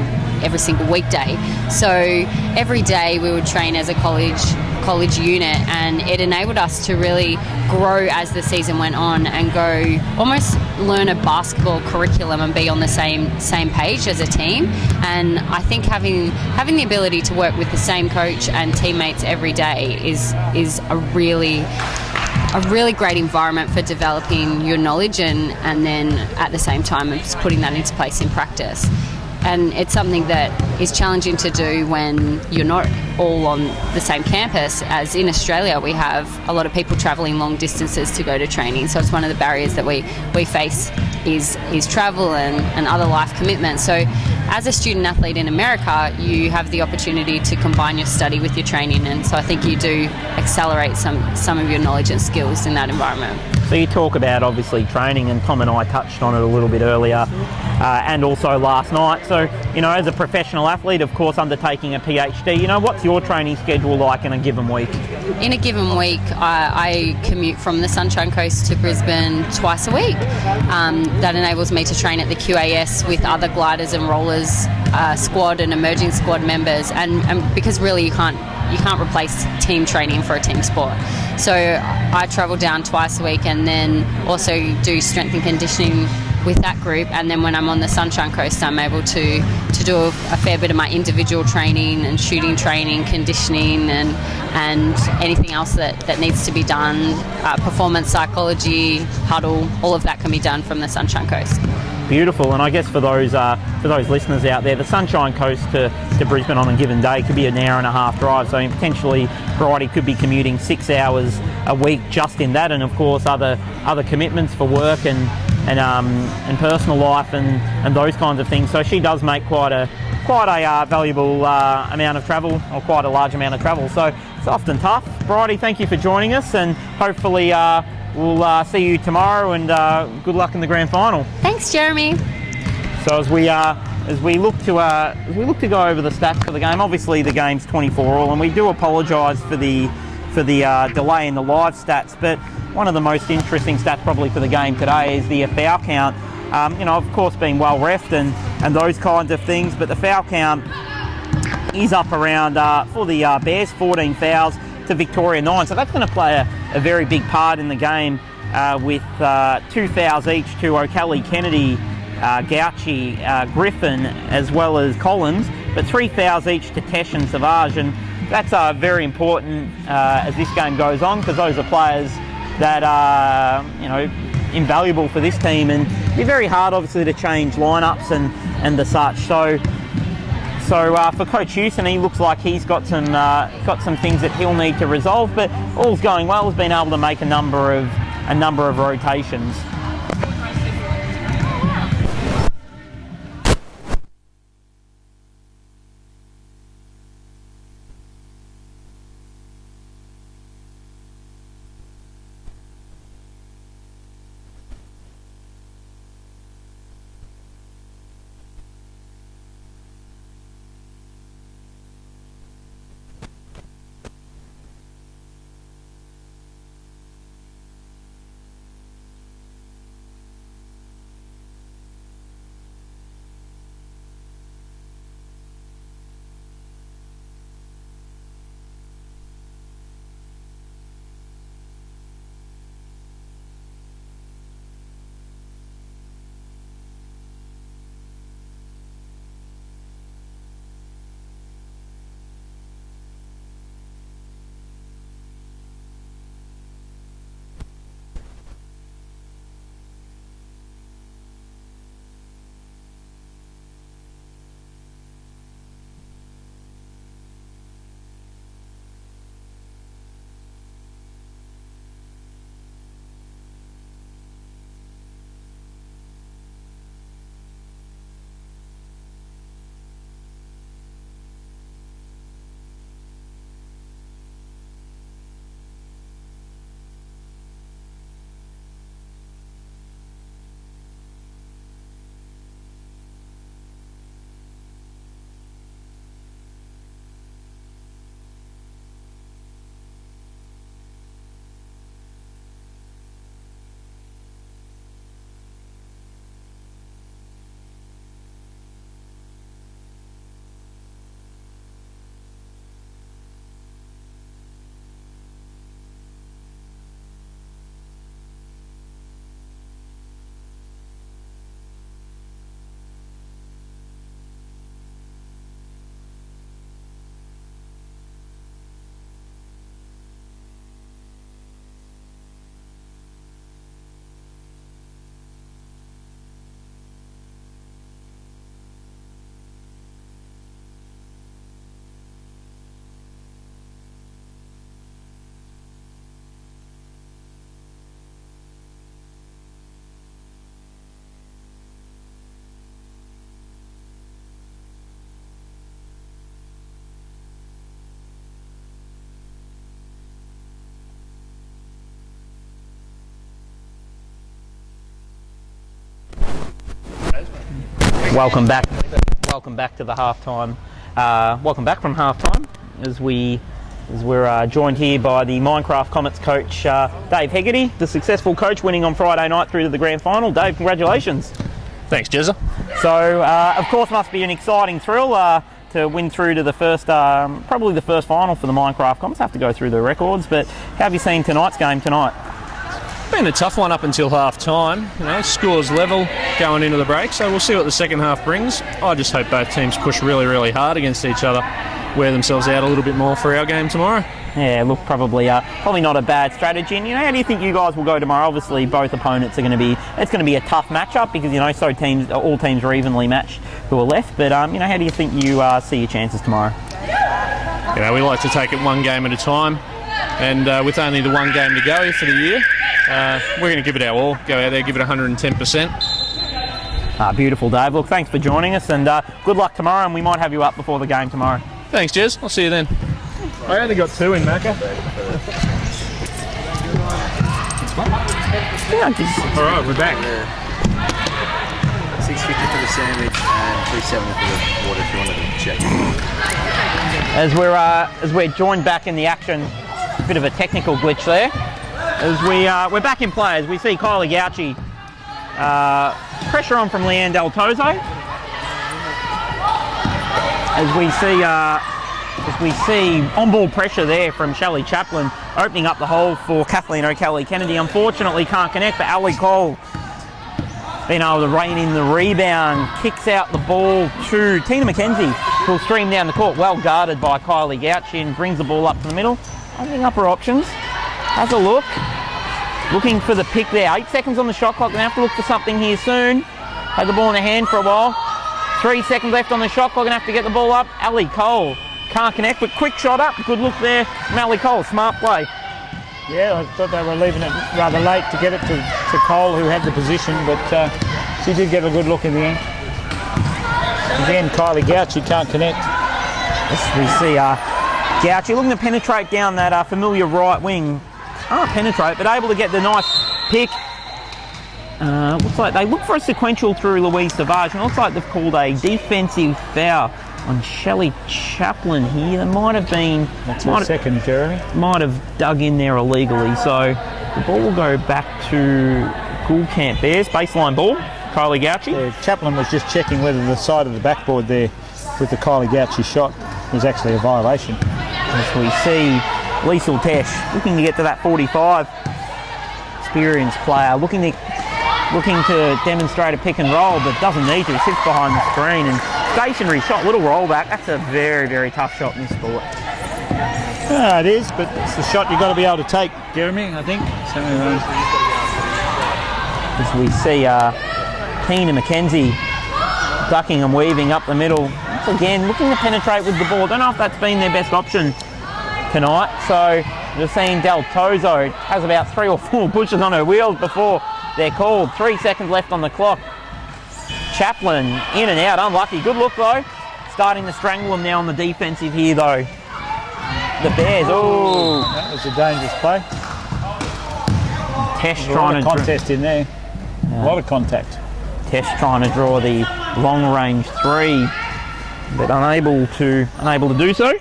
weekday. So every day we would train as a college unit, and it enabled us to really grow as the season went on and go almost learn a basketball curriculum and be on the same page as a team. And I think having the ability to work with the same coach and teammates every day is a really great environment for developing your knowledge and then at the same time just putting that into place in practice. And it's something that is challenging to do when you're not all on the same campus. As in Australia, we have a lot of people travelling long distances to go to training. So it's one of the barriers that we face is travel and other life commitments. So as a student athlete in America, you have the opportunity to combine your study with your training. And so I think you do accelerate some of your knowledge and skills in that environment. So you talk about obviously training, and Tom and I touched on it a little bit earlier and also last night. So, as a professional athlete, of course, undertaking a PhD, what's your training schedule like in a given week? In a given week, I commute from the Sunshine Coast to Brisbane twice a week. That enables me to train at the QAS with other gliders and rollers squad and emerging squad members, and because really you can't replace team training for a team sport. So I travel down twice a week and then also do strength and conditioning with that group, and then when I'm on the Sunshine Coast I'm able to do a fair bit of my individual training and shooting training, conditioning and anything else that needs to be done, performance psychology, huddle, all of that can be done from the Sunshine Coast. Beautiful. And I guess for those listeners out there, the Sunshine Coast to Brisbane on a given day could be an hour and a half drive, so potentially Bridie could be commuting 6 hours a week just in that, and of course other commitments for work and personal life and those kinds of things. So she does make quite a valuable amount of travel, or quite a large amount of travel. So it's often tough. Bridie, thank you for joining us, and hopefully we'll see you tomorrow, and good luck in the grand final. Thanks, Jeremy. So as we look to go over the stats for the game, obviously the game's 24-all, and we do apologise for the delay in the live stats, but one of the most interesting stats probably for the game today is the foul count. Of course, being well refed and those kinds of things, but the foul count is up around, for the Bears, 14 fouls to Victoria 9. So that's going to play a very big part in the game, with 2 fouls each to O'Kelly-Kennedy, Gauchi, Griffin, as well as Collins, but 3 fouls each to Tesh and Savage. And that's very important as this game goes on, because those are players that invaluable for this team, and it'd be very hard, obviously, to change lineups and the such. So for Coach Houston, he looks like he's got some things that he'll need to resolve. But all's going well. He's been able to make a number of rotations. Welcome back to the halftime. Welcome back from halftime as we're joined here by the Minecraft Comets coach Dave Hegarty, the successful coach winning on Friday night through to the grand final. Dave, congratulations. Thanks, Jezza. So of course must be an exciting thrill to win through to the first, probably the first final for the Minecraft Comets. Have to go through the records, but how have you seen tonight's game tonight? Been a tough one up until half time. Scores level going into the break, so we'll see what the second half brings. I just hope both teams push really, really hard against each other, wear themselves out a little bit more for our game tomorrow. Yeah, look, probably not a bad strategy. And how do you think you guys will go tomorrow? Obviously, both opponents are going to be. It's going to be a tough matchup because all teams are evenly matched who are left. But how do you think you see your chances tomorrow? We like to take it one game at a time, and with only the one game to go for the year, we're going to give it our all. Go out there, give it 110%. Beautiful, Dave. Look, thanks for joining us, and good luck tomorrow. And we might have you up before the game tomorrow. Thanks, Jez. I'll see you then. I only got 2 in Macca. All right, we're back. $6.50 for the sandwich and $3.70 for the water if you wanted to check. As we're joined back in the action, a bit of a technical glitch there. As we're back in play, as we see Kylie Gauchi, pressure on from Leanne Del Tozo. As we see on-ball pressure there from Shelley Chaplin, opening up the hole for Kathleen O'Kelly-Kennedy. Unfortunately can't connect, but Ali Cole being able to rein in the rebound, kicks out the ball to Tina McKenzie, who'll stream down the court, well guarded by Kylie Gauchi, and brings the ball up to the middle. Opening up her options, has a look, Looking for the pick there. 8 seconds on the shot clock. Gonna have to look for something here soon. Had the ball in the hand for a while. 3 seconds left on the shot clock. Gonna have to get the ball up. Ali Cole can't connect, but quick shot up. Good look there. Ali Cole, smart play. Yeah, I thought they were leaving it rather late to get it to Cole, who had the position, but she did get a good look in the end. Again, Kylie Gouchy can't connect. Yes, we see Gouchy looking to penetrate down that familiar right wing. Can't penetrate, but able to get the nice pick. Looks like they look for a sequential through Louise Savage, and it looks like they've called a defensive foul on Shelley Chaplin here. There might have been... That's her second, Jeremy. Might have dug in there illegally, so the ball will go back to Gould Camp Bears. Baseline ball, Kylie Gouchy. Yeah, Chaplin was just checking whether the side of the backboard there with the Kylie Gouchy shot was actually a violation. As we see Liesl Tesh looking to get to that 45. Experienced player, looking to demonstrate a pick and roll, but doesn't need to. Sits behind the screen and stationary shot, little rollback. That's a very, very tough shot in this sport. It is, but it's the shot you've got to be able to take, Jeremy, I think. So, as we see Tina McKenzie ducking and weaving up the middle. Once again, looking to penetrate with the ball. Don't know if that's been their best option tonight. So we've seen Del Tozo has about 3 or 4 pushes on her wheels before they're called. 3 seconds left on the clock. Chaplin in and out, unlucky. Good look though. Starting to strangle them now on the defensive here though. The Bears, oh. That was a dangerous play. Tesh a trying lot of contest in there. A lot of contact. Tesh trying to draw the long range 3, but unable to do so.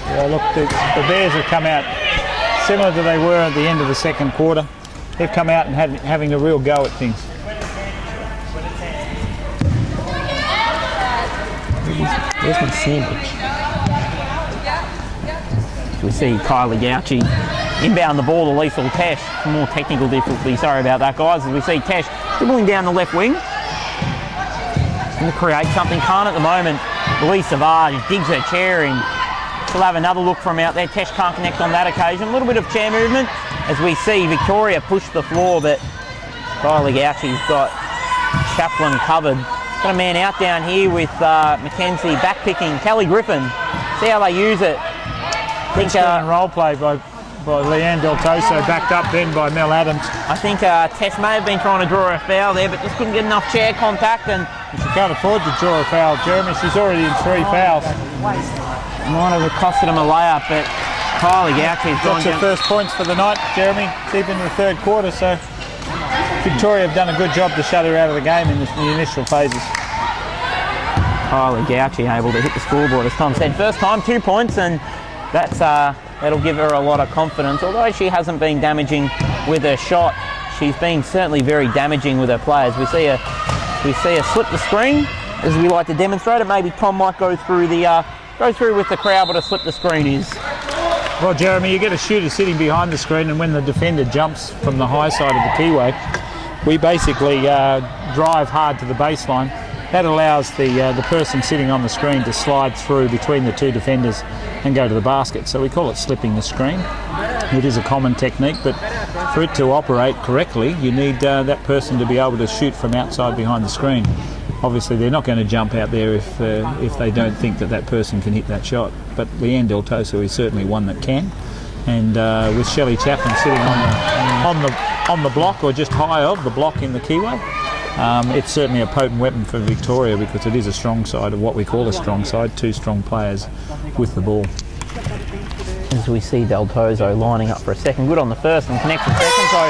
Yeah, look, the Bears have come out similar to they were at the end of the second quarter. They've come out and having a real go at things. Where's my sandwich? We see Kylie Gouchy inbound the ball to Liesl Tesh. Some more technical difficulty, sorry about that guys, as we see Tesh dribbling down the left wing. Going to create something, can't at the moment. Louise Savage digs her chair in. She'll have another look from out there. Tesh can't connect on that occasion. A little bit of chair movement as we see Victoria push the floor, but Kylie Gouchy's got Chaplin covered. Got a man out down here with Mackenzie back-picking Kelly Griffin. See how they use it. Good and role play by Leanne Del Toso, backed up then by Mel Adams. I think Tesh may have been trying to draw a foul there, but just couldn't get enough chair contact. And she can't afford to draw a foul, Jeremy. She's already in 3 fouls. Might have costed him a layup, but Kylie Gouchy's gone down. That's her first points for the night, Jeremy, deep into the third quarter. So Victoria have done a good job to shut her out of the game in the initial phases. Kylie Gouchy able to hit the scoreboard, as Tom said. First time, 2 points, and that'll give her a lot of confidence. Although she hasn't been damaging with her shot, she's been certainly very damaging with her players. We see her slip the screen, as we like to demonstrate it. Maybe Tom might go through with the crowd what a slip the screen is. Well, Jeremy, you get a shooter sitting behind the screen, and when the defender jumps from the high side of the keyway, we basically drive hard to the baseline. That allows the person sitting on the screen to slide through between the 2 defenders and go to the basket. So we call it slipping the screen. It is a common technique, but for it to operate correctly, you need that person to be able to shoot from outside behind the screen. Obviously, they're not going to jump out there if they don't think that person can hit that shot. But Leanne Del Toso is certainly one that can. And with Shelley Chaplin sitting on the block, or just high of the block in the keyway, it's certainly a potent weapon for Victoria, because it is a strong side, of what we call a strong side, 2 strong players with the ball. As we see Del Toso lining up for a second, good on the first and connecting second, so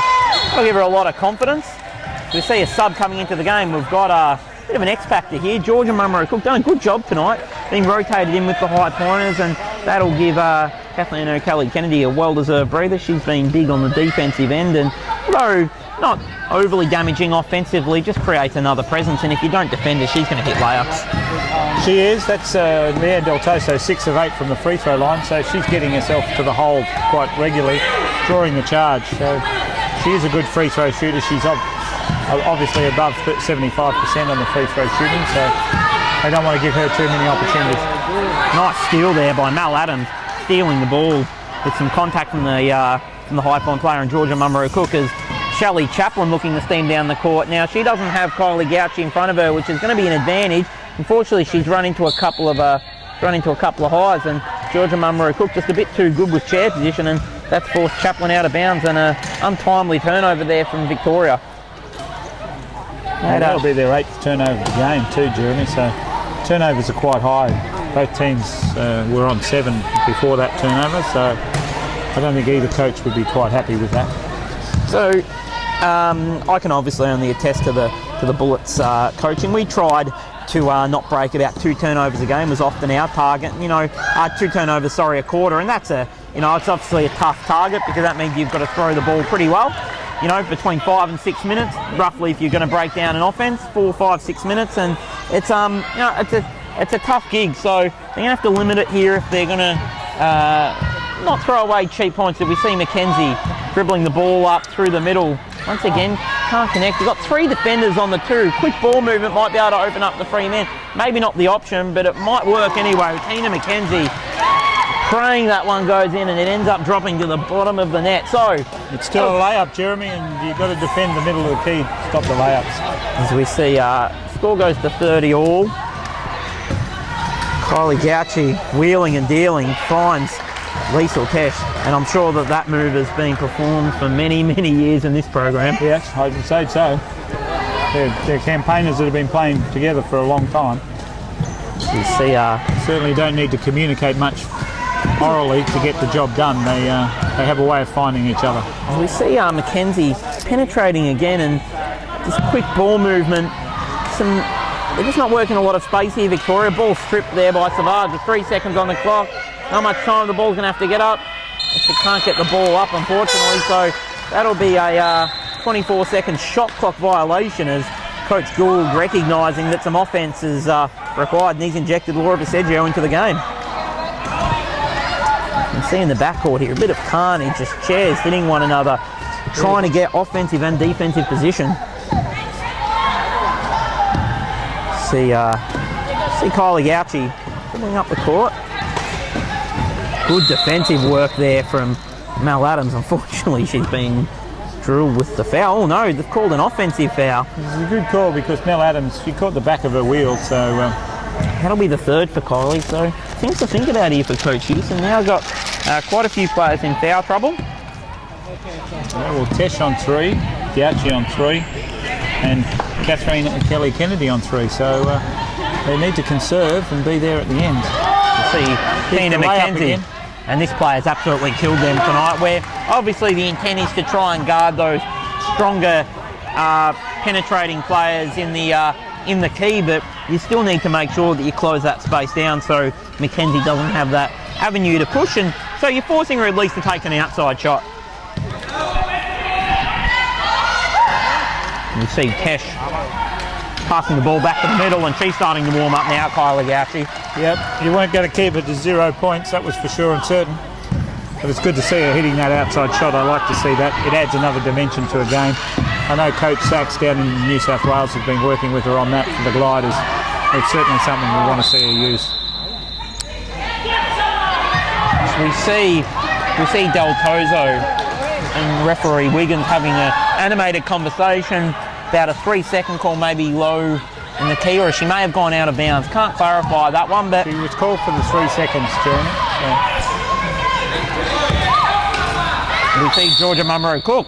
that'll give her a lot of confidence. We see a sub coming into the game. We've got a bit of an X-factor here. Georgia Munro-Cook done a good job tonight, being rotated in with the high pointers, and that'll give Kathleen O'Kelly-Kennedy a well-deserved breather. She's been big on the defensive end, and although not overly damaging offensively, just creates another presence, and if you don't defend her, she's going to hit layups. She is. That's Leanne Del Toso, 6 of 8 from the free throw line, so she's getting herself to the hole quite regularly, drawing the charge. So she is a good free throw shooter. She's obviously above 75% on the free throw shooting, so they don't want to give her too many opportunities. Nice steal there by Mel Adams, stealing the ball with some contact from the from the high point player and Georgia Munro-Cook as Shelley Chaplin looking to steam down the court. Now she doesn't have Kylie Gauchi in front of her, which is going to be an advantage. Unfortunately, she's run into a couple of highs, and Georgia Munro-Cook just a bit too good with chair position, and that's forced Chaplin out of bounds, and an untimely turnover there from Victoria. That'll be their 8th turnover of the game too, Jeremy, so turnovers are quite high. Both teams were on 7 before that turnover, so I don't think either coach would be quite happy with that. So I can obviously only attest to the Bullets coaching. We tried to not break about 2 turnovers a game was often our target. 2 turnovers, a quarter, and that's it's obviously a tough target because that means you've got to throw the ball pretty well. Between 5 and 6 minutes, roughly, if you're going to break down an offense, 4, 5, 6 minutes, and it's it's a tough gig. So they're going to have to limit it here if they're going to not throw away cheap points. If we see Mackenzie dribbling the ball up through the middle, once again can't connect. You've got 3 defenders on the 2. Quick ball movement might be able to open up the free men. Maybe not the option, but it might work anyway. Tina Mackenzie praying that one goes in, and it ends up dropping to the bottom of the net. So it's still a layup, Jeremy, and you've got to defend the middle of the key to stop the layups. As we see, score goes to 30 all. Kylie Gauchi wheeling and dealing finds Liesl Tesh, and I'm sure that move has been performed for many, many years in this program. Yes, I would say so. They're campaigners that have been playing together for a long time. You see, certainly don't need to communicate much orally to get the job done. They have a way of finding each other. We see Mackenzie penetrating again, and just quick ball movement. They're just not working a lot of space here. Victoria, ball stripped there by Savage with 3 seconds on the clock. Not much time the ball's going to have to get up. She can't get the ball up, unfortunately, so that'll be a 24-second shot clock violation as Coach Gould recognising that some offence is required, and he's injected Laura Viseggio into the game. You can see in the backcourt here a bit of carnage, just chairs hitting one another, trying to get offensive and defensive position. See Kylie Gauchi pulling up the court. Good defensive work there from Mel Adams. Unfortunately, she's been drilled with the foul. Oh no, they've called an offensive foul. It's a good call because Mel Adams, she caught the back of her wheel, so... That'll be the 3rd for Kylie, so things to think about here for Coach Hughes. And now got quite a few players in foul trouble. Well, Tesh on 3, Gauchi on 3, and Catherine and Kelly Kennedy on 3, so they need to conserve and be there at the end. You see Tina Mackenzie, and this player's absolutely killed them tonight, where obviously the intent is to try and guard those stronger penetrating players in the key, but you still need to make sure that you close that space down so Mackenzie doesn't have that avenue to push, and so you're forcing her at least to take an outside shot. You see Tesh passing the ball back to the middle, and she's starting to warm up now, Kylie Gauchi. Yep, you weren't going to keep it to 0 points, that was for sure and certain. But it's good to see her hitting that outside shot. I like to see that. It adds another dimension to a game. I know Coach Sachs down in New South Wales has been working with her on that for the gliders. It's certainly something we want to see her use. We see Del Tozo and referee Wiggins having an animated conversation about a 3-second call, maybe low in the key, or she may have gone out of bounds. Can't clarify that one, but... She was called for the 3 seconds, Jeremy. So. We see Georgia Munro-Cook.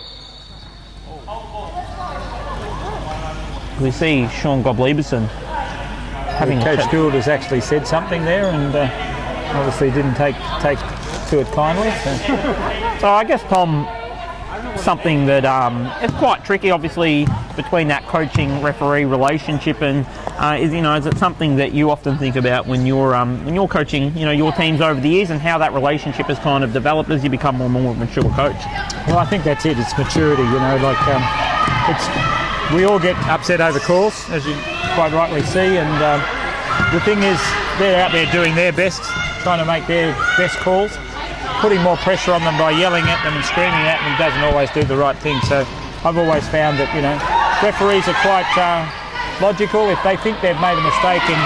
We see Sean Goblieberson having... Coach Gould has actually said something there, and obviously didn't take to it kindly. So I guess, Tom, something that is quite tricky, obviously, between that coaching-referee relationship, and is it something that you often think about when you're coaching, your teams over the years, and how that relationship has kind of developed as you become more and more mature coach? Well, I think that's it. It's maturity. We all get upset over calls, as you quite rightly see, and the thing is, they're out there doing their best, trying to make their best calls. Putting more pressure on them by yelling at them and screaming at them doesn't always do the right thing. So I've always found that, referees are quite logical. If they think they've made a mistake and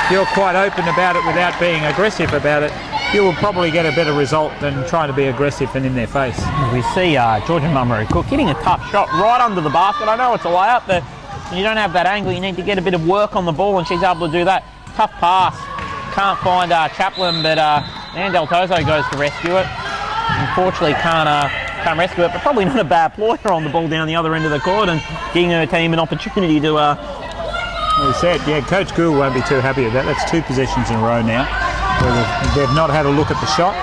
you're quite open about it without being aggressive about it, you will probably get a better result than trying to be aggressive and in their face. We see Georgia Munro-Cook hitting a tough shot right under the basket. I know it's a layup, but when you don't have that angle, you need to get a bit of work on the ball, and she's able to do that. Tough pass. Can't find Chaplin, but Nan Del Toso goes to rescue it. Unfortunately, can't rescue it, but probably not a bad ploy on the ball down the other end of the court and giving her team an opportunity to... We said, yeah, Coach Gould won't be too happy with that. That's 2 possessions in a row now where they've not had a look at the shot.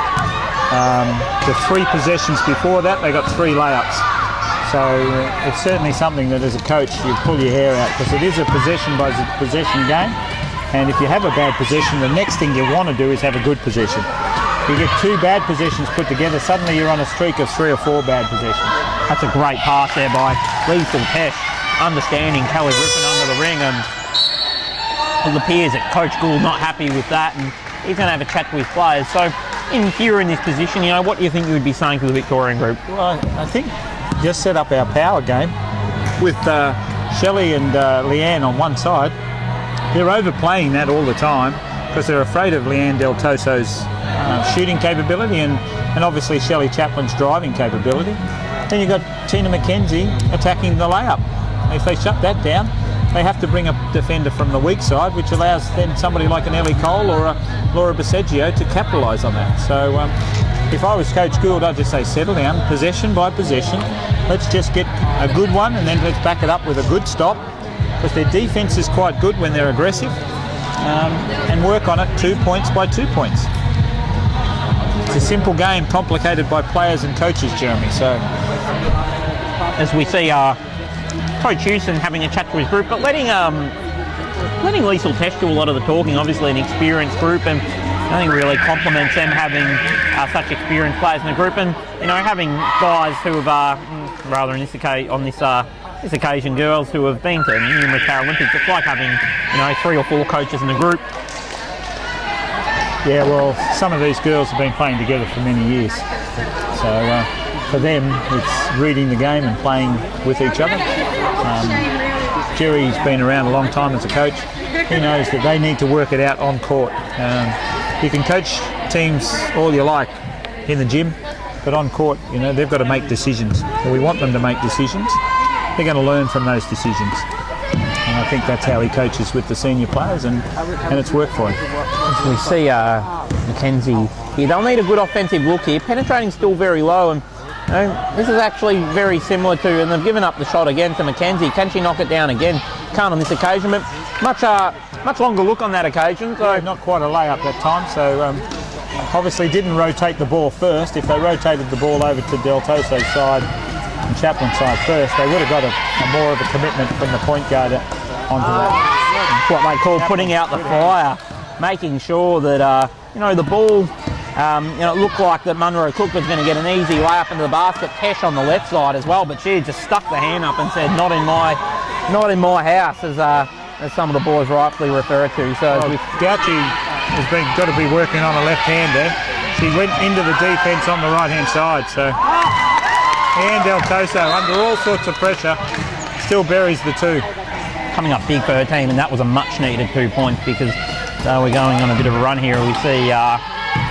The 3 possessions before that, they got 3 layups. So it's certainly something that as a coach you pull your hair out, because it is a possession by possession game, and if you have a bad possession, the next thing you want to do is have a good possession. You get 2 bad possessions put together, suddenly you're on a streak of 3 or 4 bad possessions. That's a great pass there by Liesl Tesh, understanding Kelly Griffin under the ring, and it appears that Coach Gould not happy with that, and he's going to have a chat with his players. So if you're in this position, you know, what do you think you would be saying to the Victorian group? Well, I think just set up our power game with Shelley and Leanne on one side. They're overplaying that all the time because they're afraid of Leanne Del Toso's shooting capability and obviously Shelley Chaplin's driving capability. Then you've got Tina McKenzie attacking the layup. If they shut that down, they have to bring a defender from the weak side, which allows then somebody like an Ellie Cole or a Laura Baseggio to capitalise on that. So if I was Coach Gould, I'd just say settle down, possession by possession. Let's just get a good one and then let's back it up with a good stop, because their defence is quite good when they're aggressive, and work on it 2 points by 2 points. It's a simple game, complicated by players and coaches, Jeremy. So as we see Coach Houston having a chat to his group, but letting Liesl Tesh do a lot of the talking, obviously an experienced group, and I think really complements them having such experienced players in the group, and you know, having guys who have rather in this occasion girls who have been to numerous Paralympics. It's like having, you know, 3 or 4 coaches in the group. Yeah, well, some of these girls have been playing together for many years, so for them it's reading the game and playing with each other. Jerry's been around a long time as a coach. He knows that they need to work it out on court. You can coach teams all you like in the gym, but on court, you know, they've got to make decisions. So we want them to make decisions. They're going to learn from those decisions. And I think that's how he coaches with the senior players, and it's worked for him. As we see McKenzie here, they'll need a good offensive look here. Penetrating still very low, and you know, this is actually very similar to, and they've given up the shot again to McKenzie. Can she knock it down again? Can't on this occasion, but much longer look on that occasion. So yeah, not quite a layup that time, so obviously didn't rotate the ball first. If they rotated the ball over to Del Toso's side and Chaplin's side first, they would have got a more of a commitment from the point guard onto that. What they call putting out the fire, making sure that you know, the ball. You know, it looked like that Munro-Cook was going to get an easy layup into the basket. Tesh on the left side as well, but she just stuck the hand up and said, "Not in my house," as some of the boys rightfully refer to. So Gauci has got to be working on a left hand there. She went into the defence on the right hand side. So and Del Toso, under all sorts of pressure, still buries the 2. Coming up big for her team, and that was a much needed 2 points, because we're going on a bit of a run here. We see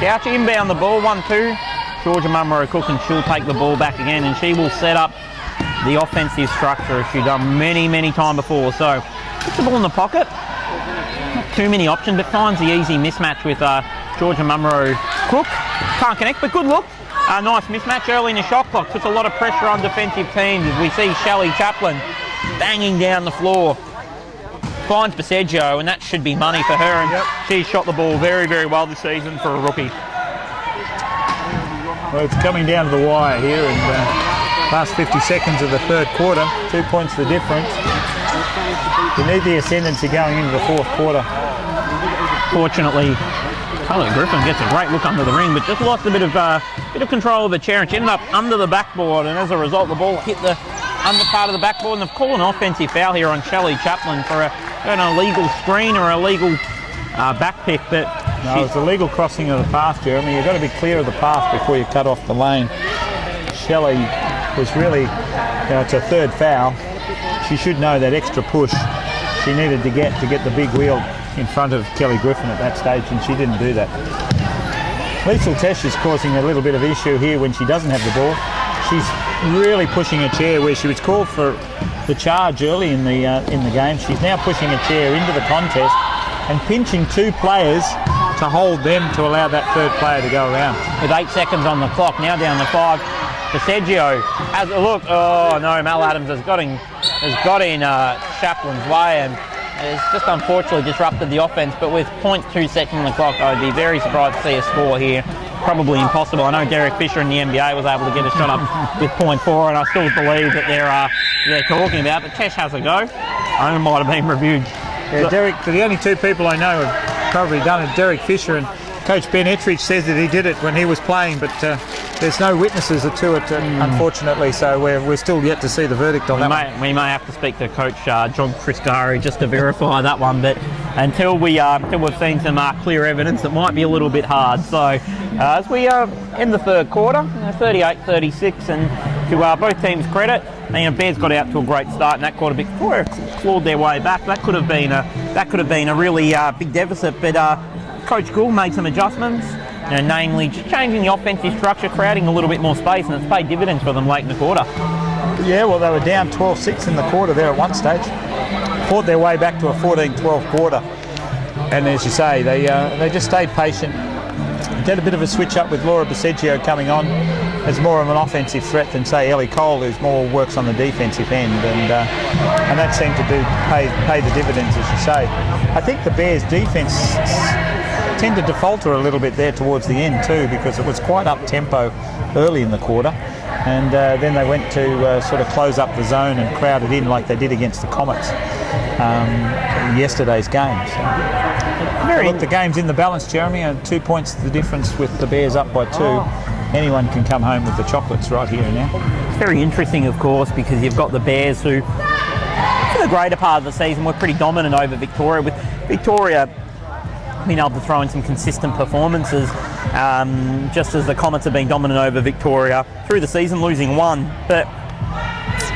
Gauci inbound the ball, 1-2. Georgia Munro-Cook, and she'll take the ball back again, and she will set up the offensive structure as she's done many times before. So puts the ball in the pocket, not too many options, but finds the easy mismatch with Georgia Munro-Cook. Can't connect, but good look. Nice mismatch early in the shot clock. Puts a lot of pressure on defensive teams as we see Shelley Chaplin banging down the floor. Finds Baseggio, and that should be money for her, and she's shot the ball very well this season for a rookie. Well, it's coming down to the wire here, and last 50 seconds of the third quarter, 2 points the difference. You need the ascendancy going into the fourth quarter. Fortunately, Kylie Griffin gets a great look under the ring, but just lost a bit of control of the chair, and she ended up under the backboard, and as a result the ball hit the under part of the backboard, and they've called an offensive foul here on Shelley Chaplin for an illegal screen or a legal back pick. But no, it's a legal crossing of the path, Jeremy. You've got to be clear of the path before you cut off the lane. Shelley was really, it's a third foul. She should know that extra push she needed to get the big wheel in front of Kelly Griffin at that stage, and she didn't do that. Liesl Tesh is causing a little bit of issue here when she doesn't have the ball. She's really pushing a chair where she was called for the charge early in the game. She's now pushing a chair into the contest and pinching 2 players to hold them to allow that third player to go around. With 8 seconds on the clock, now down to 5. Sergio has a look. Oh no, Mal Adams has got in Shaplin's way, and it's just unfortunately disrupted the offence. But with 0.2 seconds on the clock, I would be very surprised to see a score here. Probably impossible. I know Derek Fisher in the NBA was able to get a shot up with 0.4, and I still believe that they're talking about. But Tesh has a go. I know it might have been reviewed. Yeah, Derek. The only 2 people I know have probably done it, Derek Fisher and Coach Ben Ettridge says that he did it when he was playing, but there's no witnesses to it, unfortunately. So we're still yet to see the verdict on that. We may have to speak to Coach John Christari just to verify that one. But until we've seen some clear evidence, it might be a little bit hard. So as we end the third quarter, 38-36, and to both teams' credit, Bears got out to a great start in that quarter. Victoria clawed their way back. That could have been a really big deficit, but Coach Gould made some adjustments, namely changing the offensive structure, creating a little bit more space, and it's paid dividends for them late in the quarter. Yeah, well, they were down 12-6 in the quarter there at one stage. Fought their way back to a 14-12 quarter. And as you say, they just stayed patient. Did a bit of a switch up with Laura Baseggio coming on as more of an offensive threat than, say, Ellie Cole, who's more works on the defensive end. And that seemed to pay the dividends, as you say. I think the Bears' defence tended to falter a little bit there towards the end too, because it was quite up tempo early in the quarter, and then they went to sort of close up the zone and crowd it in like they did against the Comets in yesterday's game. So, look, the game's in the balance, Jeremy, and 2 points the difference with the Bears up by 2. Anyone can come home with the chocolates right here and now. It's very interesting, of course, because you've got the Bears who, for the greater part of the season, were pretty dominant over Victoria, with Victoria been able to throw in some consistent performances, just as the Comets have been dominant over Victoria through the season, losing 1. But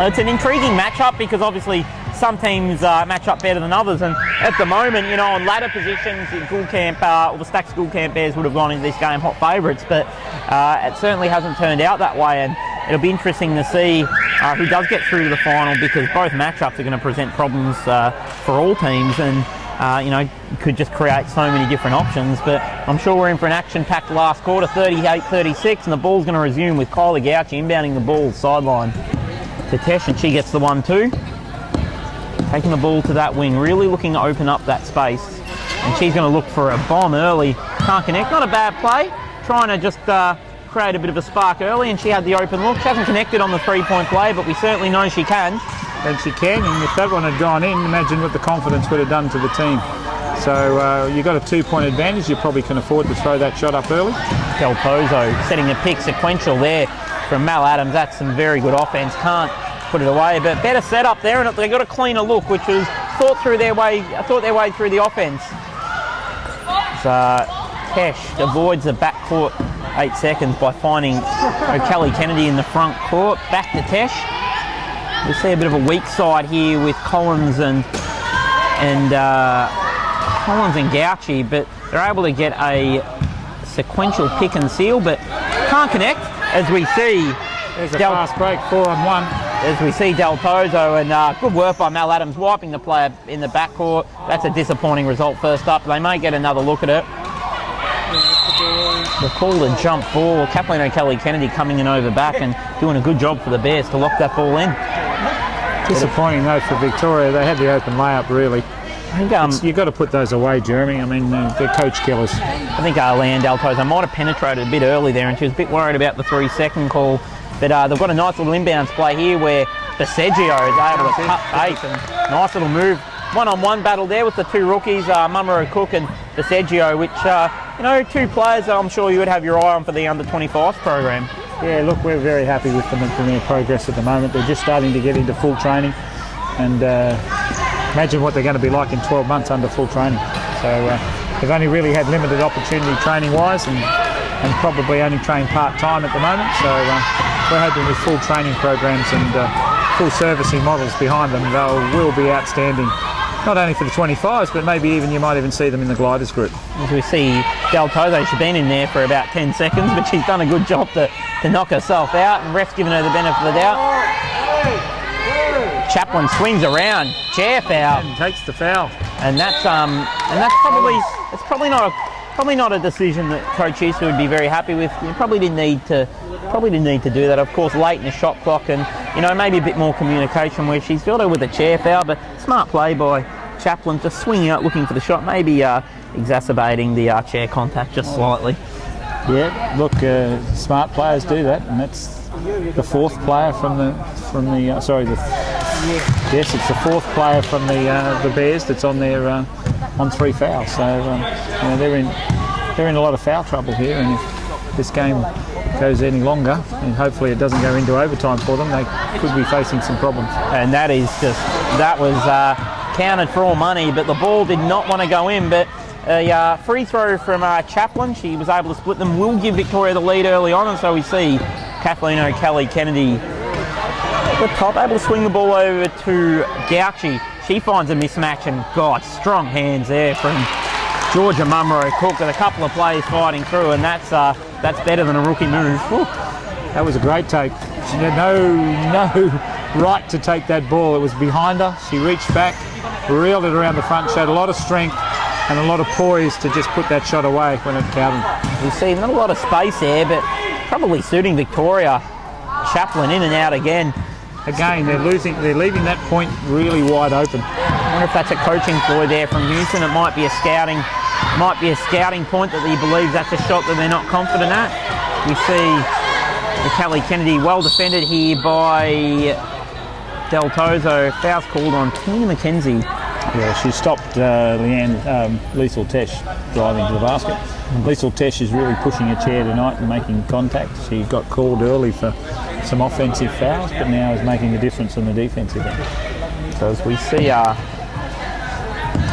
it's an intriguing matchup because obviously some teams match up better than others, and at the moment, on ladder positions, the Gould Camp, or the Stacks Gould Camp Bears would have gone into this game hot favourites, but it certainly hasn't turned out that way, and it'll be interesting to see who does get through to the final, because both matchups are going to present problems for all teams, and could just create so many different options. But I'm sure we're in for an action-packed last quarter, 38-36, and the ball's going to resume with Kylie Gauchi inbounding the ball sideline to Tesh, and she gets the 1-2. Taking the ball to that wing, really looking to open up that space, and she's going to look for a bomb early. Can't connect, not a bad play, trying to just create a bit of a spark early, and she had the open look. She hasn't connected on the 3-point play, but we certainly know she can. And she can, and if that one had gone in, imagine what the confidence would have done to the team. So you've got a 2-point advantage. You probably can afford to throw that shot up early. Del Pozo setting the pick sequential there from Mal Adams. That's some very good offense. Can't put it away, but better setup there, and they got a cleaner look, which was thought their way through the offense. So Tesh avoids the backcourt 8 seconds by finding O'Kelly Kennedy in the front court. Back to Tesh. We see a bit of a weak side here with Collins and Gauchi, but they're able to get a sequential pick and seal, but can't connect, as we see. There's a fast break, 4-on-1. As we see Del Pozo, and good work by Mal Adams wiping the player in the backcourt. That's a disappointing result first up. They may get another look at it. They've called a jump ball. Kathleen O'Kelly Kennedy coming in over back and doing a good job for the Bears to lock that ball in. Disappointing though for Victoria. They had the open layup really. I think you've got to put those away, Jeremy. I mean, they're coach killers. I think Leanne Del Pozo might have penetrated a bit early there, and she was a bit worried about the 3-second call. But they've got a nice little inbounds play here where Baseggio is able to cut bait, and nice little move. One-on-one battle there with the 2 rookies, Mummerow Cook and Baseggio, which, 2 players I'm sure you would have your eye on for the under-25s program. Yeah, look, we're very happy with them and their progress at the moment. They're just starting to get into full training, and imagine what they're going to be like in 12 months under full training. So they've only really had limited opportunity training-wise, and probably only train part-time at the moment. So we're hoping with full training programs and full servicing models behind them, they will be outstanding not only for the 25s, but maybe even you might even see them in the gliders group. As we see Del Tozo, she's been in there for about 10 seconds, but she's done a good job to knock herself out, and ref's given her the benefit of the doubt. Chaplin swings around, chair foul, And takes the foul. and that's probably not a decision that Coach Easter would be very happy with. You probably didn't need to do that. Of course, late in the shot clock, and maybe a bit more communication where she's got her with a chair foul, but smart play by Chaplin, just swinging out looking for the shot, maybe exacerbating the chair contact just slightly. Yeah, look, smart players do that, and that's the fourth player yes, it's the fourth player from the Bears that's on their on 3 fouls. So they're in a lot of foul trouble here, and if this game goes any longer, and hopefully it doesn't go into overtime for them, they could be facing some problems. And that was counted for all money, but the ball did not want to go in. But a free throw from Chaplin, she was able to split them, will give Victoria the lead early on, and so we see Kathleen O'Kelly Kennedy at the top, able to swing the ball over to Gauchi. She finds a mismatch, and God, strong hands there from Georgia Munro-Cook, with a couple of players fighting through, and that's better than a rookie move. Whew. That was a great take. She had no right to take that ball. It was behind her. She reached back, reeled it around the front, showed a lot of strength and a lot of poise to just put that shot away when it counted. We see not a lot of space there, but probably suiting Victoria. Chaplin in and out again. Again, they're leaving that point really wide open. I wonder if that's a coaching ploy there from Houston. It might be a scouting point that he believes that's a shot that they're not confident at. We see Kelly Kennedy well defended here by Del Tozo. Foul's called on Tina McKenzie. Yeah, she stopped Liesl Tesh driving to the basket. Liesl Tesh is really pushing a chair tonight and making contact. She got called early for some offensive fouls, but now is making a difference on the defensive end. So as we see ball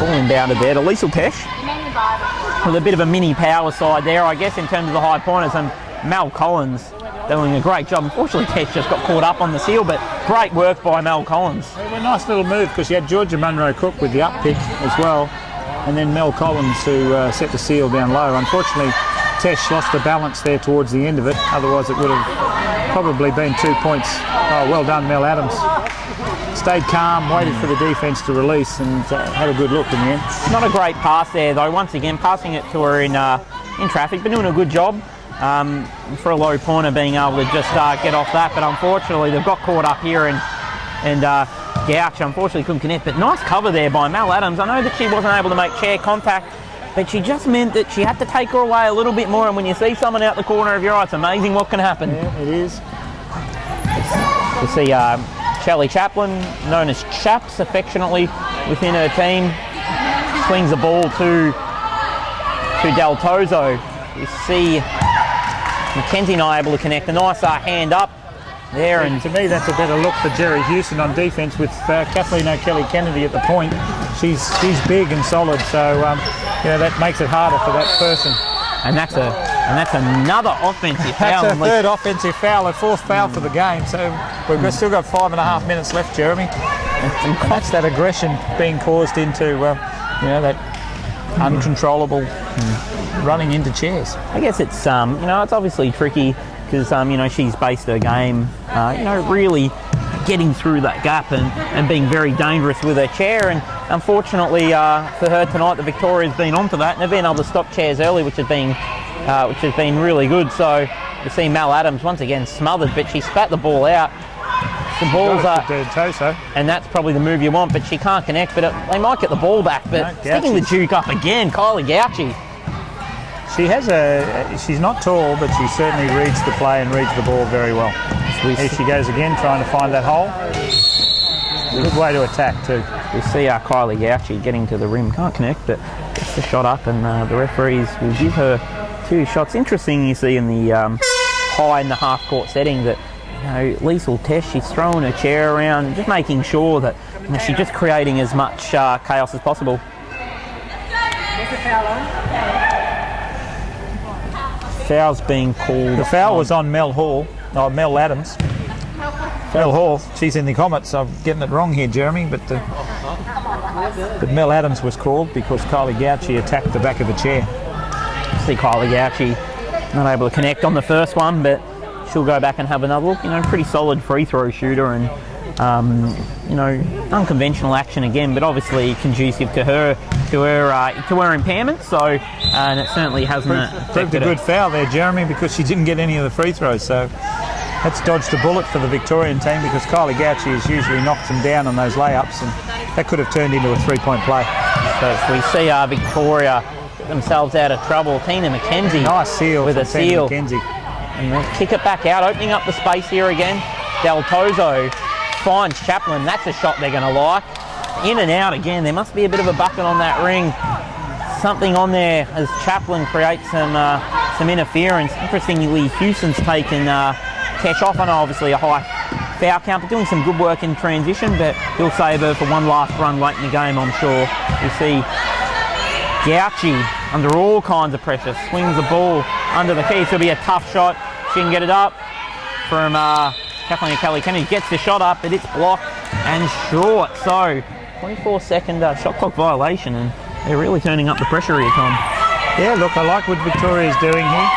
inbounded there to Liesl Tesh, with a bit of a mini power side there, I guess, in terms of the high pointers, and Mel Collins doing a great job. Unfortunately, Tesh just got caught up on the seal, but great work by Mel Collins. It was a nice little move because you had Georgia Munro-Cook with the up pick as well, and then Mel Collins who set the seal down low. Unfortunately, Tesh lost the balance there towards the end of it, otherwise it would have probably been 2 points. Oh, well done, Mel Adams. Stayed calm, waited for the defence to release, and had a good look in the end. Not a great pass there, though. Once again, passing it to her in traffic, but doing a good job for a low pointer, being able to just get off that. But unfortunately, they've got caught up here, and Gouch unfortunately couldn't connect. But nice cover there by Mel Adams. I know that she wasn't able to make chair contact, but she just meant that she had to take her away a little bit more. And when you see someone out the corner of your eye, it's amazing what can happen. Yeah, it is. You see Shelley Chaplin, known as Chaps affectionately within her team, swings the ball to Del Tozo. You see Mackenzie and I able to connect a nice hand up there, and to me that's a better look for Jerry Houston on defence with Kathleen O'Kelly Kennedy at the point. She's big and solid, so that makes it harder for that person. And that's another offensive foul. That's a third offensive foul, a fourth foul for the game. So we've still got 5.5 minutes left, Jeremy. And that's that aggression being caused into that uncontrollable running into chairs. I guess it's it's obviously tricky because she's based her game really getting through that gap and being very dangerous with her chair, and unfortunately for her tonight, the Victoria's been onto that and they've been able to stop chairs early, which has been really good. So you see Mel Adams once again smothered, but she spat the ball out. The ball's and that's probably the move you want, but she can't connect. But they might get the ball back. But sticking the juke up again, Kylie Gauchi. She's not tall, but she certainly reads the play and reads the ball very well. Here she goes again, trying to find that hole. Good way to attack too. We see Kylie Gauchi getting to the rim, can't connect, but gets the shot up, and the referees will give her 2 shots. Interesting, you see in the high in the half-court setting that Liesl Tesh, she's throwing her chair around and just making sure that she's just creating as much chaos as possible. What's the foul on? Foul's being called. The foul was on Mel Adams. Mel Hall. She's in the comments. I'm getting it wrong here, Jeremy, but But Mel Adams was called because Kylie Gauci attacked the back of the chair. See Kylie Gauci not able to connect on the first one, but she'll go back and have another look. You know, pretty solid free throw shooter, and you know, unconventional action again, but obviously conducive to her impairment. So, and it certainly hasn't proved a good foul there, Jeremy, because she didn't get any of the free throws. So that's dodged a bullet for the Victorian team, because Kylie Gauci has usually knocked them down on those layups, and that could have turned into a three-point play. So we see Victoria get themselves out of trouble. Tina McKenzie, nice seal with a seal. McKenzie. And they'll kick it back out, opening up the space here again. Del Tozo finds Chaplin. That's a shot they're going to like. In and out again. There must be a bit of a bucket on that ring. Something on there as Chaplin creates some interference. Interestingly, Houston's taken Tesh off. I know obviously a high foul count, but doing some good work in transition, but he'll save her for one last run late in the game, I'm sure. You see Gauci under all kinds of pressure, swings the ball under the key. So it'll be a tough shot. She can get it up from Kathleen Kelly Kennedy. Gets the shot up, but it's blocked and short. So 24-second shot clock violation, and they're really turning up the pressure here, Tom. Yeah, look, I like what Victoria's doing here.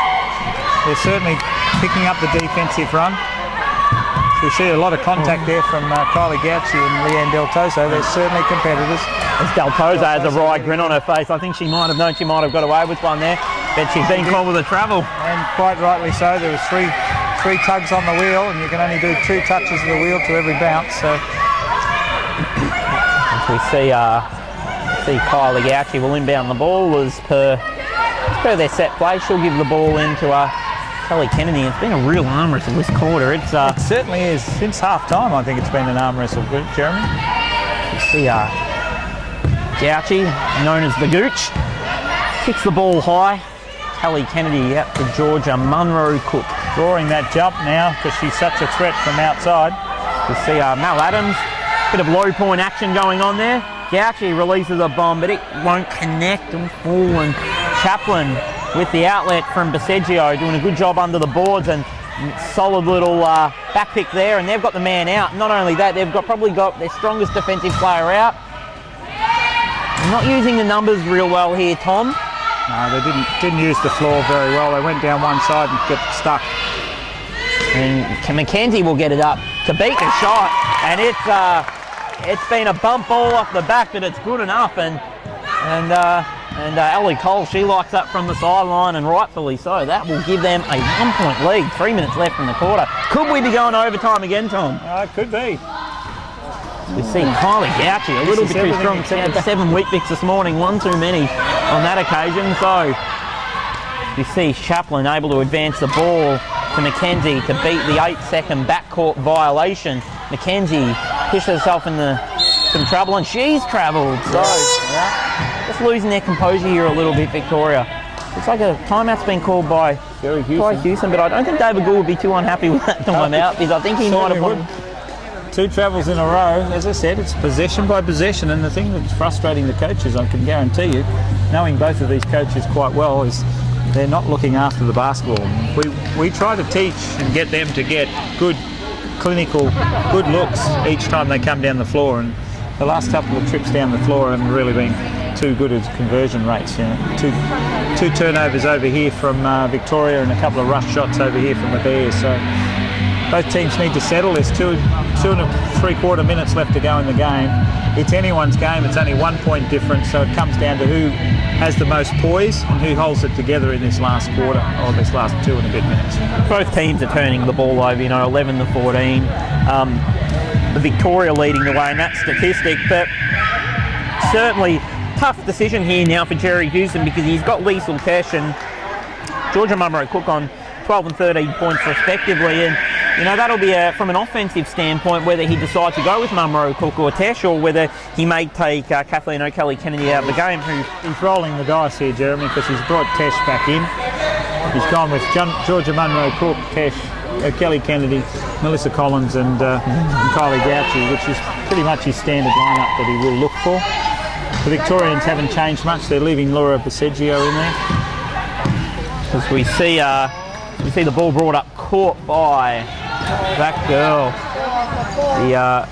They're certainly picking up the defensive run. So we see a lot of contact there from Kylie Gauci and Leanne Del Tozo. They're certainly competitors. As Del Tozo has a wide grin on her face. I think she might have known she might have got away with one there, but she's been called with a travel. And quite rightly so. There was three tugs on the wheel, and you can only do 2 touches of the wheel to every bounce. So we see Kylie Gauci will inbound the ball as per their set play. She'll give the ball into Kelly Kennedy. It's been a real arm wrestle this quarter. It certainly is. Since half time, I think it's been an arm wrestle, Jeremy. You see Gauci, known as the Gooch, kicks the ball high. Kelly Kennedy out to Georgia Munro Cook. Drawing that jump now because she's such a threat from outside. You see Mel Adams, bit of low point action going on there. Gauci releases a bomb, but it won't connect and fall. And Chaplin with the outlet from Baseggio, doing a good job under the boards, and solid little back pick there. And they've got the man out. Not only that, they've probably got their strongest defensive player out. Not using the numbers real well here, Tom. No, they didn't use the floor very well. They went down one side and get stuck. And McKenzie will get it up to beat the shot, and it's been a bump ball off the back, but it's good enough. And Ellie Cole, she likes that from the sideline, and rightfully so. That will give them a 1-point lead. 3 minutes left in the quarter. Could we be going overtime again, Tom? It could be. We've seen Kylie Gauci a little bit too strong. She had 7 weak picks this morning, one too many on that occasion. So you see Chaplin able to advance the ball to McKenzie to beat the 8-second backcourt violation. McKenzie pushed herself into some trouble, and she's travelled. So just losing their composure here a little bit, Victoria. Looks like a timeout's been called by Houston, but I don't think David Gould would be too unhappy with that timeout, because I think he might have won. 2 travels in a row. As I said, it's possession by possession, and the thing that's frustrating the coaches, I can guarantee you, knowing both of these coaches quite well, is they're not looking after the basketball. We try to teach and get them to get good, clinical, good looks each time they come down the floor, and the last couple of trips down the floor haven't really been too good at conversion rates. You know, two turnovers over here from Victoria, and a couple of rush shots over here from the Bears. So both teams need to settle. There's 2 3/4 minutes left to go in the game. It's anyone's game. It's only 1 point difference, so it comes down to who has the most poise and who holds it together in this last quarter, or this last 2 and a bit minutes. Both teams are turning the ball over, 11-14. The Victoria leading the way in that statistic, but certainly tough decision here now for Jerry Houston, because he's got Liesl Tesh and Georgia Munro Cook on 12 and 13 points respectively, and that'll be from an offensive standpoint whether he decides to go with Munro Cook or Tesh, or whether he may take Kathleen O'Kelly Kennedy out of the game. He's rolling the dice here, Jeremy, because he's brought Tesh back in. He's gone with Georgia Munro Cook, Tesh, Kelly Kennedy, Melissa Collins, and Kylie Gauci, which is pretty much his standard lineup that he will look for. The Victorians haven't changed much. They're leaving Laura Baseggio in there. As we see the ball brought up court by that girl, the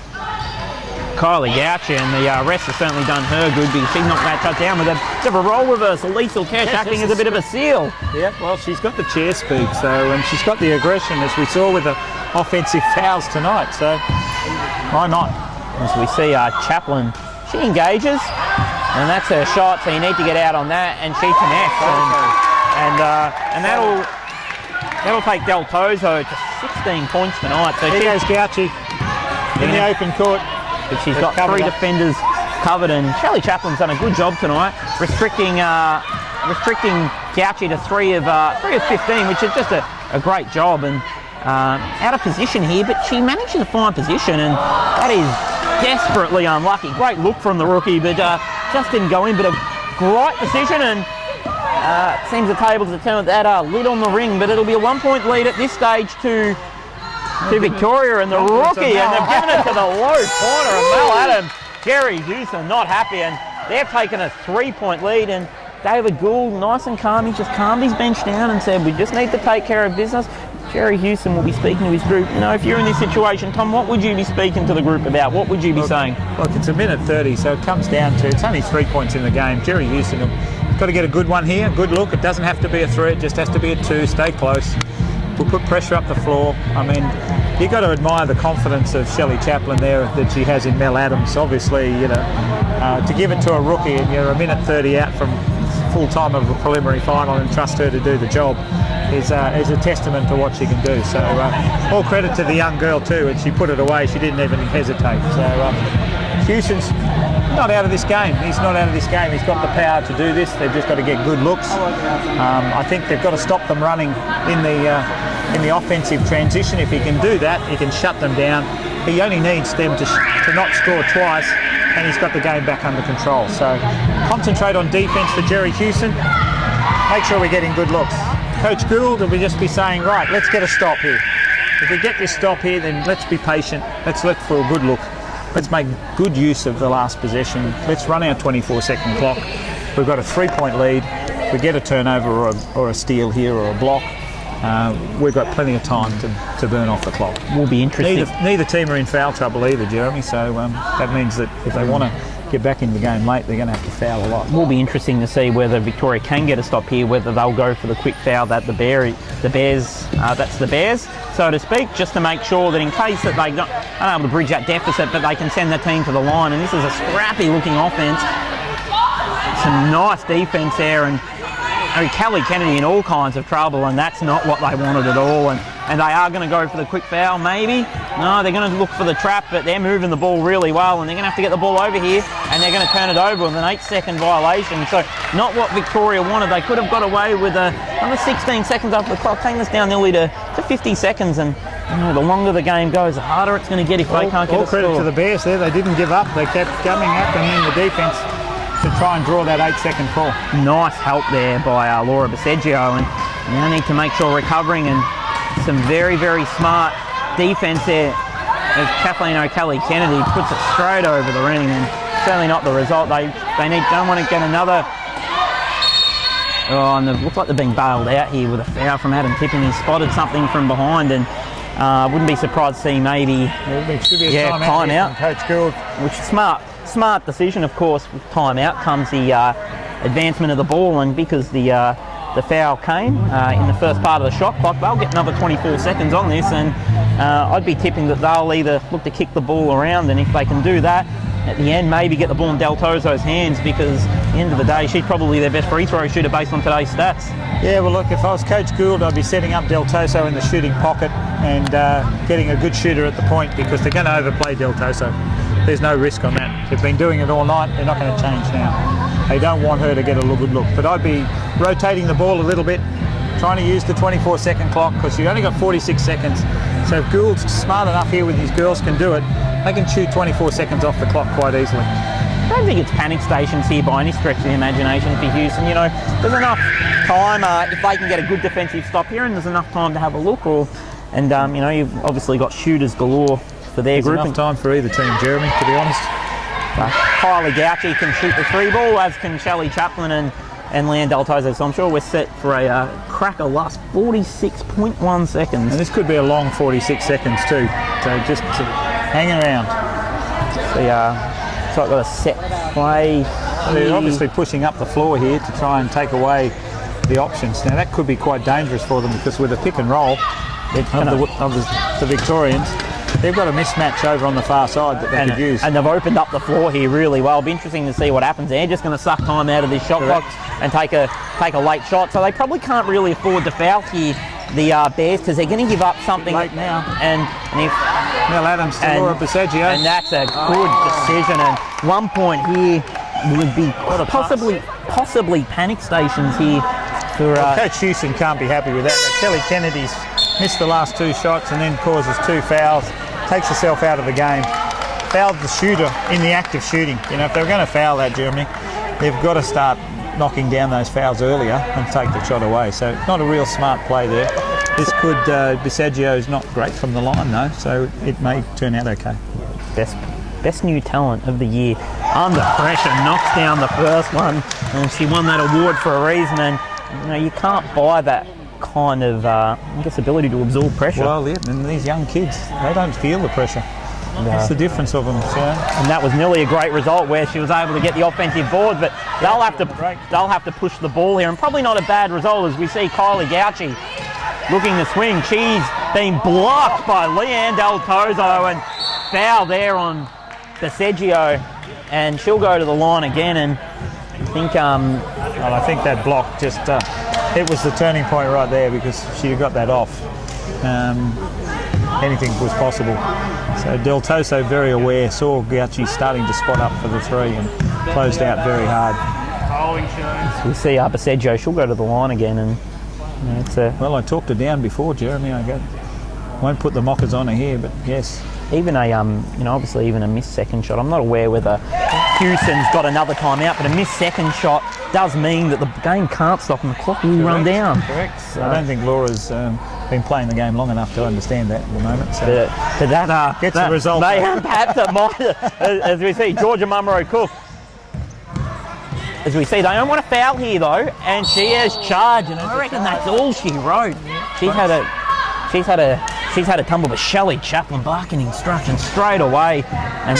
Kylie Goucher, and the rest has certainly done her good because she knocked that shot down with a bit of a roll reversal. Liesl Cash acting as a bit of a seal. Yeah, well, she's got the chair speed, and she's got the aggression, as we saw with the offensive fouls tonight, so why not? As we see Chaplin, she engages, and that's her shot, so you need to get out on that, and she connects. And that'll take Del Tozo to 16 points tonight. So here goes Goucher in the open court. But she's got 3 defenders covered, and Shelley Chaplin's done a good job tonight, restricting Goucher to 3 of 15, which is just a great job. And out of position here, but she managed to find position, and that is desperately unlucky. Great look from the rookie, but just didn't go in. But a great decision, and seems the tables are turned with that lid on the ring. But it'll be a 1-point lead at this stage to Victoria and the rookie, and they've given it to the low corner of Mel Adams. Jerry Houston not happy, and they've taken a 3-point lead. And David Gould, nice and calm, he just calmed his bench down and said, we just need to take care of business. Jerry Houston will be speaking to his group. You know, if you're in this situation, Tom, what would you be speaking to the group about? What would you be saying? Look, it's a minute 30, so it comes down to, it's only 3 points in the game. Jerry Houston has got to get a good one here, good look. It doesn't have to be a 3, it just has to be a 2. Stay close. We'll put pressure up the floor. I mean, you've got to admire the confidence of Shelley Chaplin there that she has in Mel Adams. Obviously, you know, to give it to a rookie and you're a minute 30 out from full time of a preliminary final and trust her to do the job is a testament to what she can do. So all credit to the young girl too, and she put it away. She didn't even hesitate. So Houston's not out of this game. He's not out of this game. He's got the power to do this. They've just got to get good looks. I think they've got to stop them running in the offensive transition. If he can do that, he can shut them down. He only needs them to not score twice, and he's got the game back under control. So concentrate on defence for Jerry Houston. Make sure we're getting good looks. Coach Gould will just be saying, right, let's get a stop here. If we get this stop here, then let's be patient. Let's look for a good look. Let's make good use of the last possession. Let's run our 24-second clock. We've got a 3-point lead. If we get a turnover or a steal here or a block, we've got plenty of time to burn off the clock. Will be interesting. Neither team are in foul trouble either, Jeremy, so that means that if they want to get back in the game late, they're going to have to foul a lot. Will be interesting to see whether Victoria can get a stop here, whether they'll go for the quick foul that the Bears, so to speak, just to make sure that in case that they're not able to bridge that deficit, but they can send the team to the line. And this is a scrappy looking offence. Some nice defence there, and Kelly Kennedy in all kinds of trouble, and that's not what they wanted at all. And they are going to go for the quick foul, maybe. No, they're going to look for the trap, but they're moving the ball really well, and they're going to have to get the ball over here, and they're going to turn it over with an 8-second violation. So not what Victoria wanted. They could have got away with another 16 seconds after the clock, taking us down nearly to 50 seconds. And you know, the longer the game goes, the harder it's going to get if they can't get a score. All credit to the Bears there. They didn't give up. They kept coming at them in the defence to try and draw that 8-second call. Nice help there by Laura Baseggio, and you now need to make sure recovering, and some very, very smart defence there as Kathleen O'Kelly Kennedy puts it straight over the ring, and certainly not the result. They don't want to get another. Oh, and it looks like they're being bailed out here with a foul from Adam Tipping. He spotted something from behind, and wouldn't be surprised to see maybe time out. Coach Gould, which is smart decision, of course. With time out comes the advancement of the ball, and because the foul came in the first part of the shot clock, they'll get another 24 seconds on this, and I'd be tipping that they'll either look to kick the ball around, and if they can do that at the end, maybe get the ball in Del Tozo's hands, because at the end of the day, she's probably their best free throw shooter based on today's stats. Yeah, well look, if I was Coach Gould, I'd be setting up Del Tozo in the shooting pocket and getting a good shooter at the point, because they're going to overplay Del Tozo. There's no risk on that. They've been doing it all night. They're not going to change now. They don't want her to get a good look. But I'd be rotating the ball a little bit, trying to use the 24-second clock, because you only got 46 seconds. So if Gould's smart enough here with his girls can do it, they can shoot 24 seconds off the clock quite easily. I don't think it's panic stations here by any stretch of the imagination for Houston. You know, there's enough time if they can get a good defensive stop here, and there's enough time to have a look. You know, you've obviously got shooters galore for their group. There's enough time for either team, Jeremy, to be honest. Kylie Goucher can shoot the 3 ball, as can Shelley Chaplin and Leanne Del Tozo. So I'm sure we're set for a cracker last 46.1 seconds. And this could be a long 46 seconds too. So just hang around. So I've got a set play. They're obviously pushing up the floor here to try and take away the options. Now that could be quite dangerous for them because with a pick and roll of the Victorians, they've got a mismatch over on the far side that they could use. And they've opened up the floor here really well. It'll be interesting to see what happens. They're just going to suck time out of this shot clock and take a late shot. So they probably can't really afford to foul here, the Bears, because they're going to give up something late now. And if Mel Adams to Laura Baseggio. And that's a good decision. And 1 point here would be possibly panic stations here. For, Coach Houston can't be happy with that. Kelly Kennedy's missed the last 2 shots and then causes 2 fouls. Takes herself out of the game. Fouled the shooter in the act of shooting. You know, if they're going to foul that, Germany, they've got to start knocking down those fouls earlier and take the shot away. So not a real smart play there. This could, Baseggio is not great from the line though, so it may turn out okay. Best new talent of the year. Under pressure, knocks down the first one, and she won that award for a reason. And you know, you can't buy that kind of, ability to absorb pressure. Well, yeah, and these young kids, they don't feel the pressure. That's the difference of them. So. And that was nearly a great result where she was able to get the offensive board, but they'll have to push the ball here, and probably not a bad result as we see Kylie Gauchi looking to swing. She's been blocked by Leanne Del Tozo and foul there on Baseggio, and she'll go to the line again. And I think that block just it was the turning point right there because she got that off. Anything was possible. So Del Toso very aware, saw Gauchi starting to spot up for the 3 and closed out very hard. So we see Baseggio, she'll go to the line again, and you know, it's a... Well, I talked her down before, Jeremy. Won't put the mockers on her here, but yes. Even a obviously even a missed second shot. I'm not aware whether Houston's got another timeout, but a missed second shot does mean that the game can't stop and the clock will run down. Correct. So I don't think Laura's been playing the game long enough to understand that at the moment. So that gets the result. Perhaps it might, as we see Georgia Mummerow Cook. As we see, they don't want to foul here though, and she has charged, and I reckon that's all she wrote. She's had a tumble, but Shelley Chaplin barking instructions straight away, and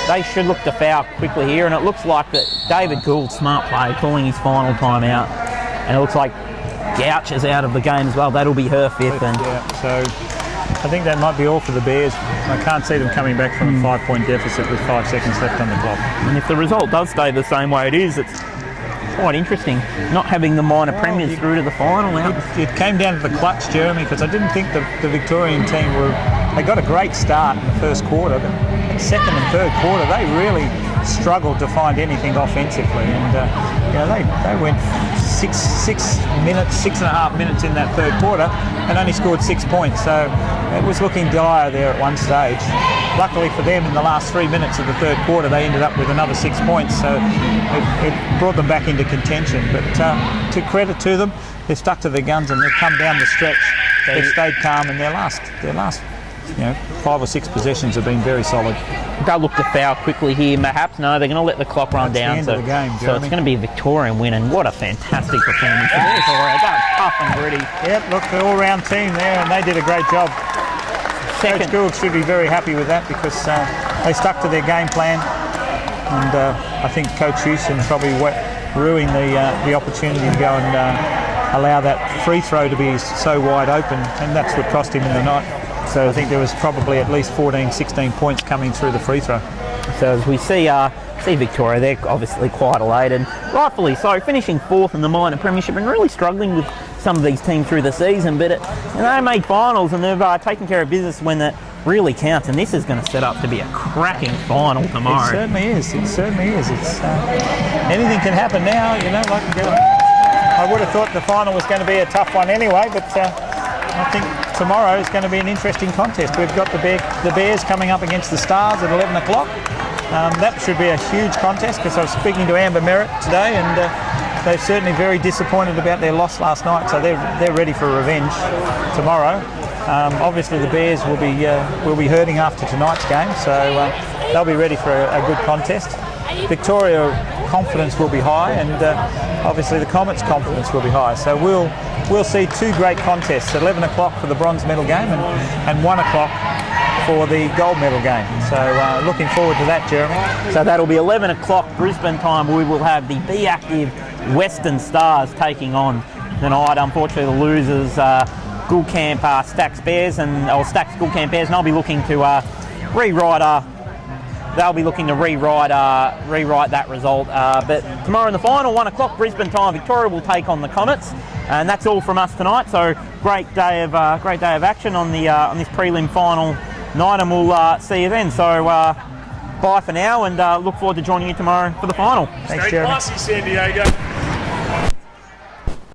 they should look to foul quickly here. And it looks like that David Gould, smart play, calling his final timeout, and it looks like Gouch is out of the game as well. That'll be her 5th. And so I think that might be all for the Bears. I can't see them coming back from a 5-point deficit with 5 seconds left on the clock. And if the result does stay the same way it is, it's quite interesting not having the minor premiers through to the final. It came down to the clutch, Jeremy, because I didn't think the Victorian team they got a great start in the first quarter, but in the second and third quarter they really struggled to find anything offensively, and they went 6.5 minutes in that third quarter and only scored 6 points, so it was looking dire there at one stage. Luckily for them, in the last 3 minutes of the third quarter they ended up with another 6 points, so it brought them back into contention. But to credit to them, they've stuck to their guns and they've come down the stretch. They've stayed calm, and their last 5 or 6 possessions have been very solid. They'll look to foul quickly here, perhaps. No, they're going to let the clock run down. The end of the game, so it's going to be a Victorian win, and what a fantastic performance from Victoria. That was tough and gritty. Yep, look, the all-round team there, and they did a great job. Coach Gould should be very happy with that because they stuck to their game plan, and I think Coach Houston probably ruined the opportunity to go and allow that free throw to be so wide open, and that's what cost him in the night. So I think there was probably at least 14, 16 points coming through the free throw. So as we see Victoria, they're obviously quite elated, rightfully so, finishing 4th in the minor premiership and really struggling with some of these teams through the season, but they made finals and they've taken care of business when that really counts, and this is going to set up to be a cracking final tomorrow. It certainly is. It's anything can happen now, I would have thought the final was going to be a tough one anyway, but I think tomorrow is going to be an interesting contest. We've got the Bears coming up against the Stars at 11 o'clock. That should be a huge contest because I was speaking to Amber Merritt today, and they're certainly very disappointed about their loss last night, so they're ready for revenge tomorrow. Obviously the Bears will be hurting after tonight's game, so they'll be ready for a good contest. Victoria confidence will be high, and obviously the Comets confidence will be high, so we'll see 2 great contests at 11 o'clock for the bronze medal game and 1 o'clock for the gold medal game. So looking forward to that, Jeremy. So that'll be 11 o'clock Brisbane time. We will have the Be Active Western Stars taking on tonight. Unfortunately, the losers, Gulcamp Stacks Bears or Stacks Gulcamp Bears, and I'll be looking to rewrite. They'll be looking to rewrite that result. But tomorrow in the final, 1 o'clock Brisbane time, Victoria will take on the Comets, and that's all from us tonight. So great day of action on this prelim final night, and we'll see you then. So bye for now, and look forward to joining you tomorrow for the final. Thanks, Jeremy. Stay classy, San Diego.